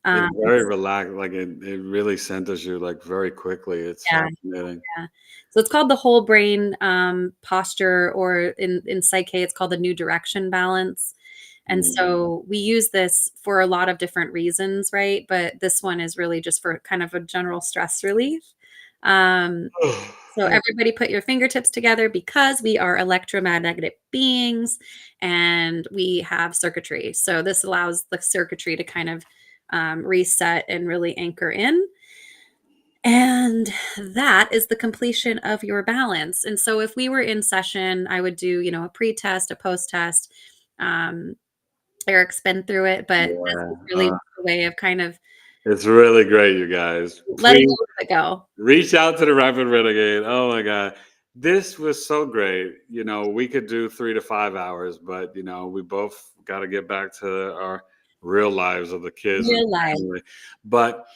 It's Um, very relaxed. Like it really centers you like very quickly. It's yeah, fascinating. yeah. So it's called the whole brain posture, or in PSYCH-K, it's called the new direction balance. And Mm. so we use this for a lot of different reasons, right? But this one is really just for kind of a general stress relief. Um, So everybody put your fingertips together because we are electromagnetic beings and we have circuitry. So this allows the circuitry to kind of reset and really anchor in. And that is the completion of your balance. And so if we were in session, I would do, a pre-test, a post-test. Um, Eric's been through it, but this Yeah. is really just a way of kind of It's really great, you guys. letting Please go of it go. reach out to the Rapid Renegade. Oh my God. This was so great. We could do 3 to 5 hours, but we both got to get back to our real lives of the kids and Real life. family. But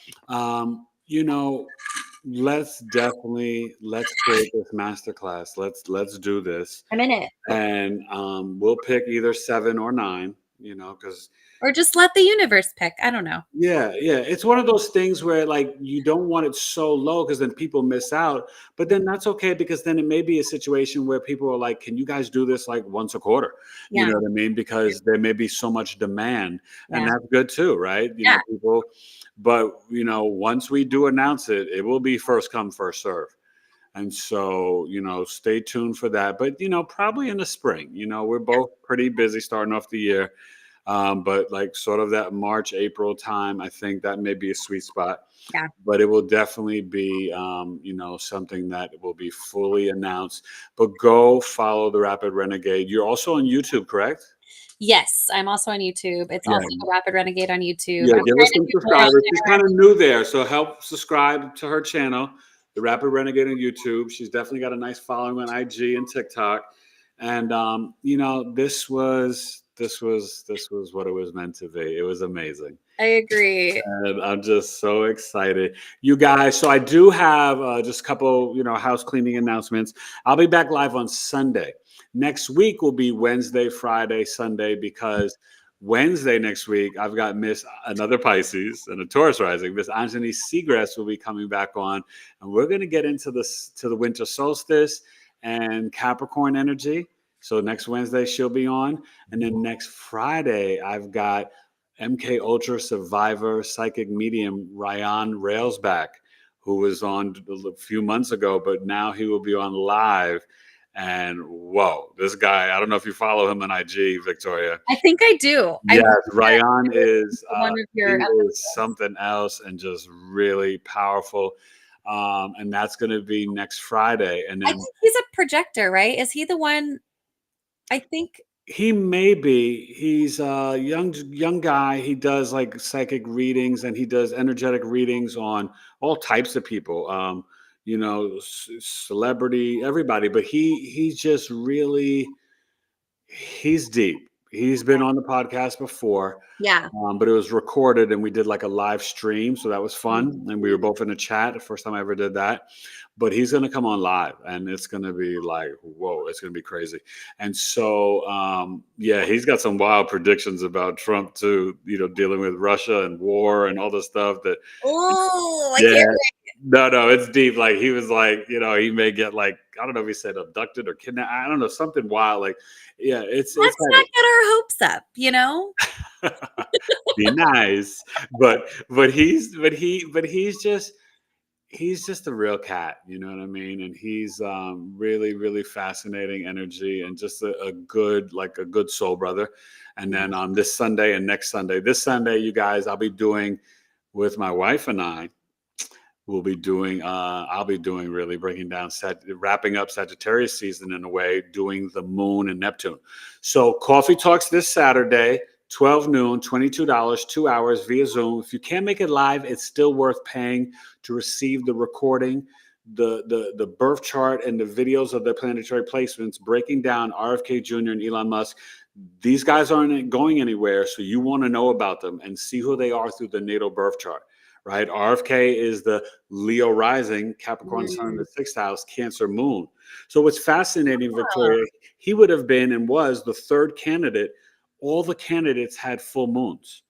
let's create this masterclass. Let's do this. I'm in it. And we'll pick either 7 or 9, because Or just let the universe pick. I don't know. yeah, it's one of those things where like you don't want it so low because then people miss out. But then that's okay because then it may be a situation where people are like, "Can you guys do this like once a quarter?" You Yeah. know what I mean? Because there may be so much demand, and Yeah. that's good too, right? Yeah. People. But once we do announce it, it will be first come, first serve. And so, stay tuned for that. But probably in the spring. We're both pretty busy starting off the year. But like sort of that March, April time, I think that may be a sweet spot. Yeah. But it will definitely be, something that will be fully announced. But go follow the Rapid Renegade. You're also on YouTube, correct? Yes, I'm also on YouTube. It's Yeah. also the Rapid Renegade on YouTube. Yeah, I'm give us trying to some do more on subscribers. She's there. kind of new there, so help subscribe to her channel, The Rapid Renegade on YouTube. She's definitely got a nice following on IG and TikTok. And this was what it was meant to be. It was amazing. I agree. And I'm just so excited. You guys, so I do have just a couple, house cleaning announcements. I'll be back live on Sunday. Next week will be Wednesday, Friday, Sunday, because Wednesday next week, I've got another Pisces and a Taurus rising. Miss Anjani Seagrass will be coming back on, and we're going to get into the winter solstice and Capricorn energy. So next Wednesday she'll be on, and then next Friday I've got MK Ultra survivor psychic medium Ryan Railsback, who was on a few months ago, but now he will be on live. And whoa, this guy, I don't know if you follow him on IG, Victoria. I think I do. I Yes, think that Ryan is one of he your is something else and just really powerful. And that's going to be next Friday. And I then think he's a projector, right? Is he the one? I think. he may be. He's a young guy. He does like psychic readings and he does energetic readings on all types of people. Celebrity, everybody. But he's just really he's deep. He's been on the podcast before, Yeah. but it was recorded and we did like a live stream, so that was fun. And we were Mhm. both in a chat. The first time I ever did that. But he's gonna come on live, and it's gonna be like, whoa, it's gonna be crazy. And so, yeah, he's got some wild predictions about Trump too. Dealing with Russia and war and all the stuff that. Oh, I Yeah, can't. no, it's deep. Like he was like, he may get like I don't know if he said abducted or kidnapped. I don't know, something wild. Like, yeah, it's Let's not get our hopes up. be nice, but he's just a real cat. You know what I mean? And he's really really fascinating energy and just a good soul brother. And then this Sunday and next Sunday, this Sunday, you guys, I'll be doing with my wife and I, we'll be doing, I'll be doing really breaking down, wrapping up Sagittarius season in a way, doing the moon and Neptune. So Coffee Talks this Saturday, 12 noon, $22, 2 hours via Zoom. If you can't make it live, it's still worth paying to receive the recording, the birth chart, and the videos of their planetary placements, breaking down RFK Jr. and Elon Musk. These guys aren't going anywhere, so you want to know about them and see who they are through the natal birth chart, right? RFK is the Leo rising, Capricorn sun in the 6th house, Cancer moon. So what's fascinating, Victoria, he would have been and was the third candidate. All the candidates had full moons.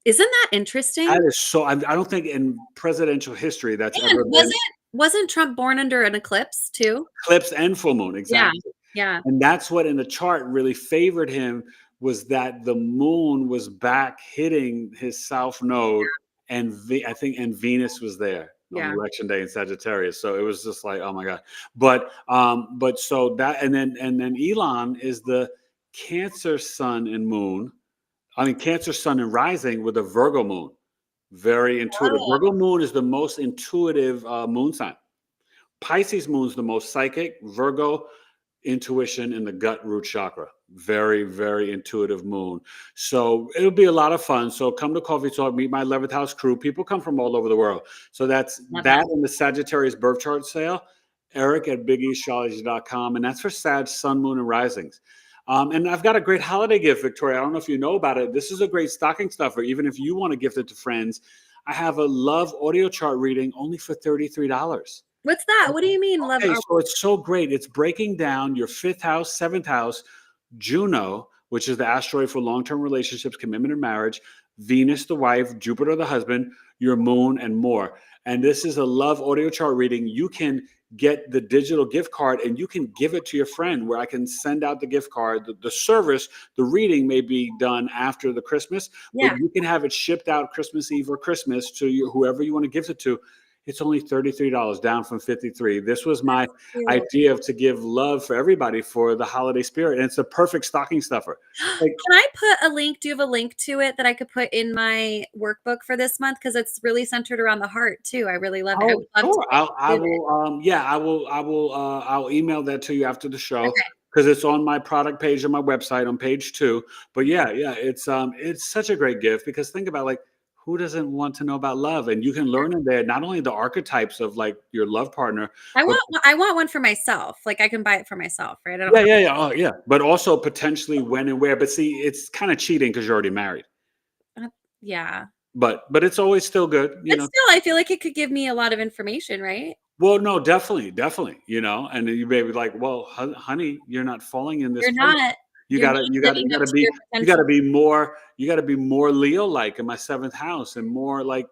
Isn't that interesting? That is so. I don't think in presidential history that's ever been. Wasn't Trump born under an eclipse too? Eclipse and full moon, exactly. Yeah. And that's what in the chart really favored him, was that the moon was back hitting his south node, and I think Venus was there on election day in Sagittarius. So it was just like, oh my God. But so that, and then Elon is the Cancer sun and moon. I mean, Cancer sun and rising with a Virgo moon. Very intuitive. Virgo moon is the most intuitive moon sign. Pisces moon is the most psychic. Virgo, intuition in the gut root chakra. Very, very intuitive moon. So it'll be a lot of fun. So come to Coffee Talk, meet my 11th house crew. People come from all over the world. So that's that in the Sagittarius birth chart sale, Eric at biggeastrology.com. And that's for Sag, sun, moon, and risings. And I've got a great holiday gift, Victoria. I don't know if you know about it. This is a great stocking stuffer, even if you want to gift it to friends. I have a love audio chart reading only for $33. What's that? What do you mean, love? Okay, so it's so great. It's breaking down your 5th house, 7th house, Juno, which is the asteroid for long-term relationships, commitment, and marriage, Venus, the wife, Jupiter, the husband, your moon, and more. And this is a love audio chart reading. You can get the digital gift card and you can give it to your friend, where I can send out the gift card. The service, the reading may be done after the Christmas, but you can have it shipped out Christmas Eve or Christmas to whoever you want to give it to. It's only $33, down from $53. This was my idea to give love for everybody for the holiday spirit. And it's a perfect stocking stuffer. Can I put a link? Do you have a link to it that I could put in my workbook for this month? Because it's really centered around the heart too. I really love it. I will. I'll email that to you after the show. Because it's on my product page on my website on page 2. But it's such a great gift, because think about, like, who doesn't want to know about love? And you can learn in there not only the archetypes of like your love partner. I want one for myself. Like, I can buy it for myself, right? But also potentially when and where. But see, it's kind of cheating because you're already married. But it's always still good. Still, I feel like it could give me a lot of information, right? Well, no, definitely. And you may be like, well, honey, you're not falling in this. You're not. You gotta be more Leo-like in my 7th house, and more like,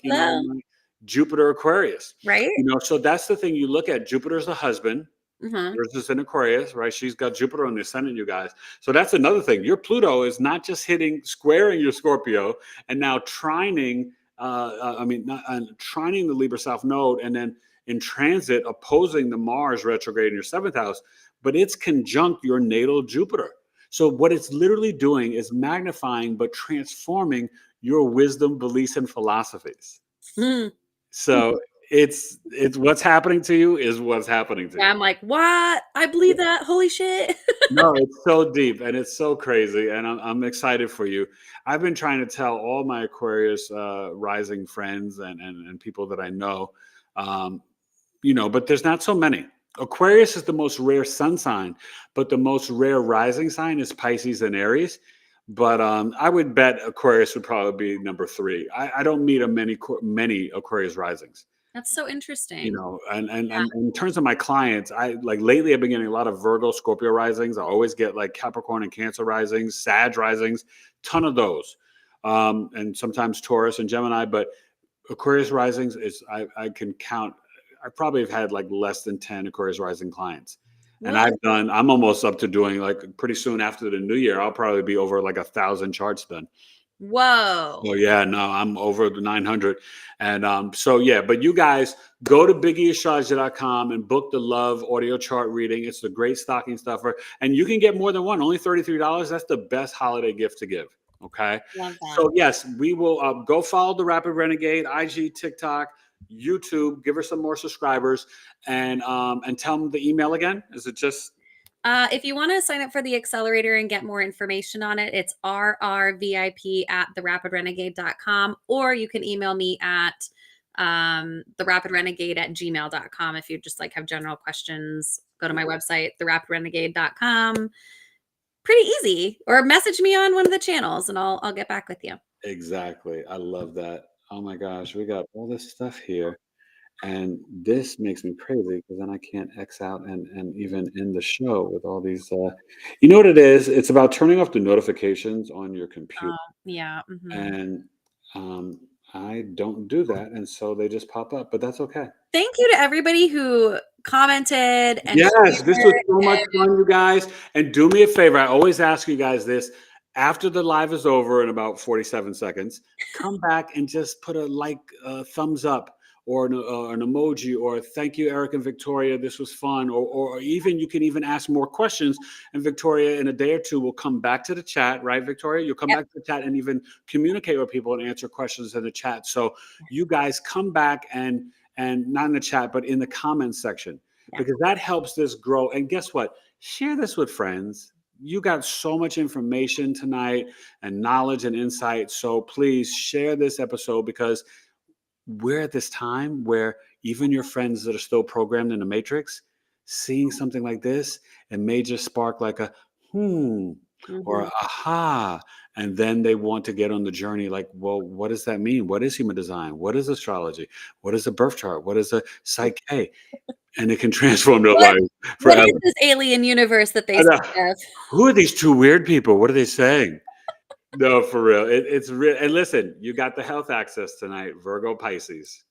Jupiter Aquarius. Right. So that's the thing you look at. Jupiter's the husband. Yours is in Aquarius, right? She's got Jupiter on the ascendant, you guys. So that's another thing. Your Pluto is not just squaring your Scorpio and now trining, trining the Libra South node, and then in transit opposing the Mars retrograde in your 7th house, but it's conjunct your natal Jupiter. So what it's literally doing is magnifying but transforming your wisdom, beliefs, and philosophies. So it's what's happening to you is what's happening to you. I'm like, what? I believe that. Holy shit. No, it's so deep and it's so crazy, and I'm excited for you. I've been trying to tell all my Aquarius rising friends and people that I know, but there's not so many. Aquarius is the most rare sun sign, but the most rare rising sign is Pisces and Aries. But I would bet Aquarius would probably be number 3. I don't meet many Aquarius risings. That's so interesting. And in terms of my clients, lately I've been getting a lot of Virgo, Scorpio risings. I always get like Capricorn and Cancer risings, Sag risings, ton of those, and sometimes Taurus and Gemini. But Aquarius risings is I can count. I probably have had like less than 10 Aquarius rising clients. And I'm almost up to doing, like, pretty soon after the new year, I'll probably be over like 1,000 charts done. Whoa. Oh yeah, no, I'm over the 900. And but you guys go to biggeastrology.com and book the love audio chart reading. It's a great stocking stuffer. And you can get more than one, only $33. That's the best holiday gift to give. Okay. Love that. So yes, we will go follow the Rapid Renegade, IG, TikTok, YouTube. Give her some more subscribers, and tell them the email again. Is it just If you want to sign up for the accelerator and get more information on it, it's rrvip@therapidrenegade.com, or you can email me at therapidrenegade@gmail.com if you just like have general questions. Go to my website, therapidrenegade.com. Pretty easy. Or message me on one of the channels and I'll get back with you. exactly? I love that. Oh my gosh, we got all this stuff here. And this makes me crazy because then I can't X out and even end the show with all these. You know what it is? It's about turning off the notifications on your computer. Yeah. Mhm. And um, I don't do that. And so they just pop up, but that's okay. Thank you to everybody who commented and Yes, this was shared. so much fun, you guys. And do me a favor. I always ask you guys this. After the live is over in about 47 seconds, come back and just put a like, thumbs up, or an emoji, or thank you, Eric and Victoria. This was fun. Or even you can even ask more questions. And Victoria, in a day or two, will come back to the chat, right, Victoria? You'll come Yep. back to the chat and even communicate with people and answer questions in the chat. So you guys come back and not in the chat, but in the comments section. Yeah. Because that helps this grow. And guess what? Share this with friends. You got so much information tonight and knowledge and insight. So please share this episode, because we're at this time where even your friends that are still programmed in the matrix, seeing something like this, it may just spark like a or Mhm. aha. And then they want to get on the journey like, well, what does that mean? What is human design? What is astrology? What is a birth chart? What is a PSYCH-K? And it can transform their What lives what forever. is this alien universe that they I know. speak of? Who are these two weird people? What are they saying? No, for real. It's real. And listen, you got the health access tonight, Virgo Pisces,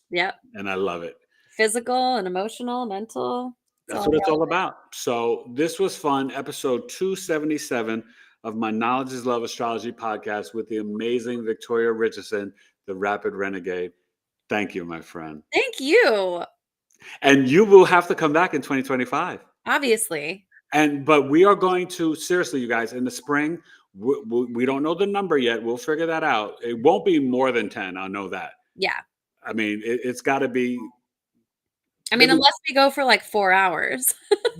Yep. and I love it. Physical and emotional, mental. It's That's all what it's all relevant. about. So this was fun. Episode 277 of my Knowledge is Love Astrology podcast with the amazing Victoria Richardson, the Rapid Renegade. Thank you, my friend. Thank you. And you will have to come back in 2025. Obviously. But we are going to, seriously, you guys, in the spring, we don't know the number yet. We'll figure that out. It won't be more than 10. I know that. Yeah. I mean, it's got to be. I mean, unless we go for like 4 hours.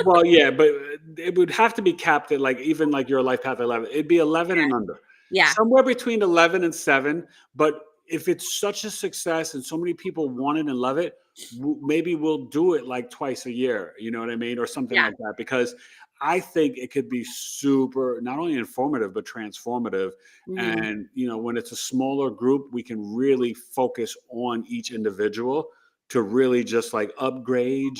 Well, yeah, but it would have to be capped at like even like your life path 11. It'd be 11 and under, Yeah. somewhere between 11 and 7. But if it's such a success and so many people want it and love it, maybe we'll do it like twice a year. You know what I mean, or something Yeah. like that. Because I think it could be super, not only informative but transformative. Mhm. And when it's a smaller group, we can really focus on each individual to really just like upgrade.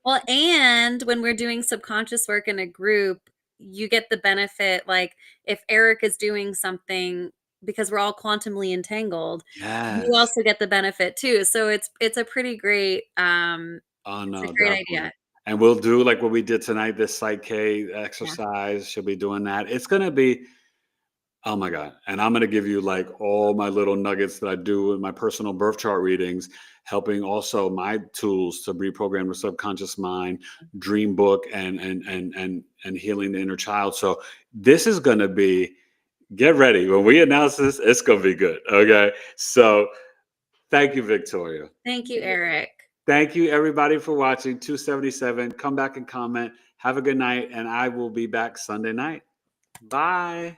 Well, and when we're doing subconscious work in a group, you get the benefit, like, if Eric is doing something because we're all quantumly entangled, you Yes. also get the benefit too. So it's a pretty great, Oh it's a no, great definitely. idea. And we'll do like what we did tonight, this PSYCH-K Yeah. exercise. She'll be doing that. It's gonna be, oh my God. And I'm gonna give you like all my little nuggets that I do in my personal birth chart readings, helping also my tools to reprogram the subconscious mind, dream book, and healing the inner child. So this is gonna be, get ready. When we announce this, it's gonna be good. Okay. So thank you, Victoria. Thank you, Eric. Thank you, everybody, for watching 277. Come back and comment. Have a good night, and I will be back Sunday night. Bye.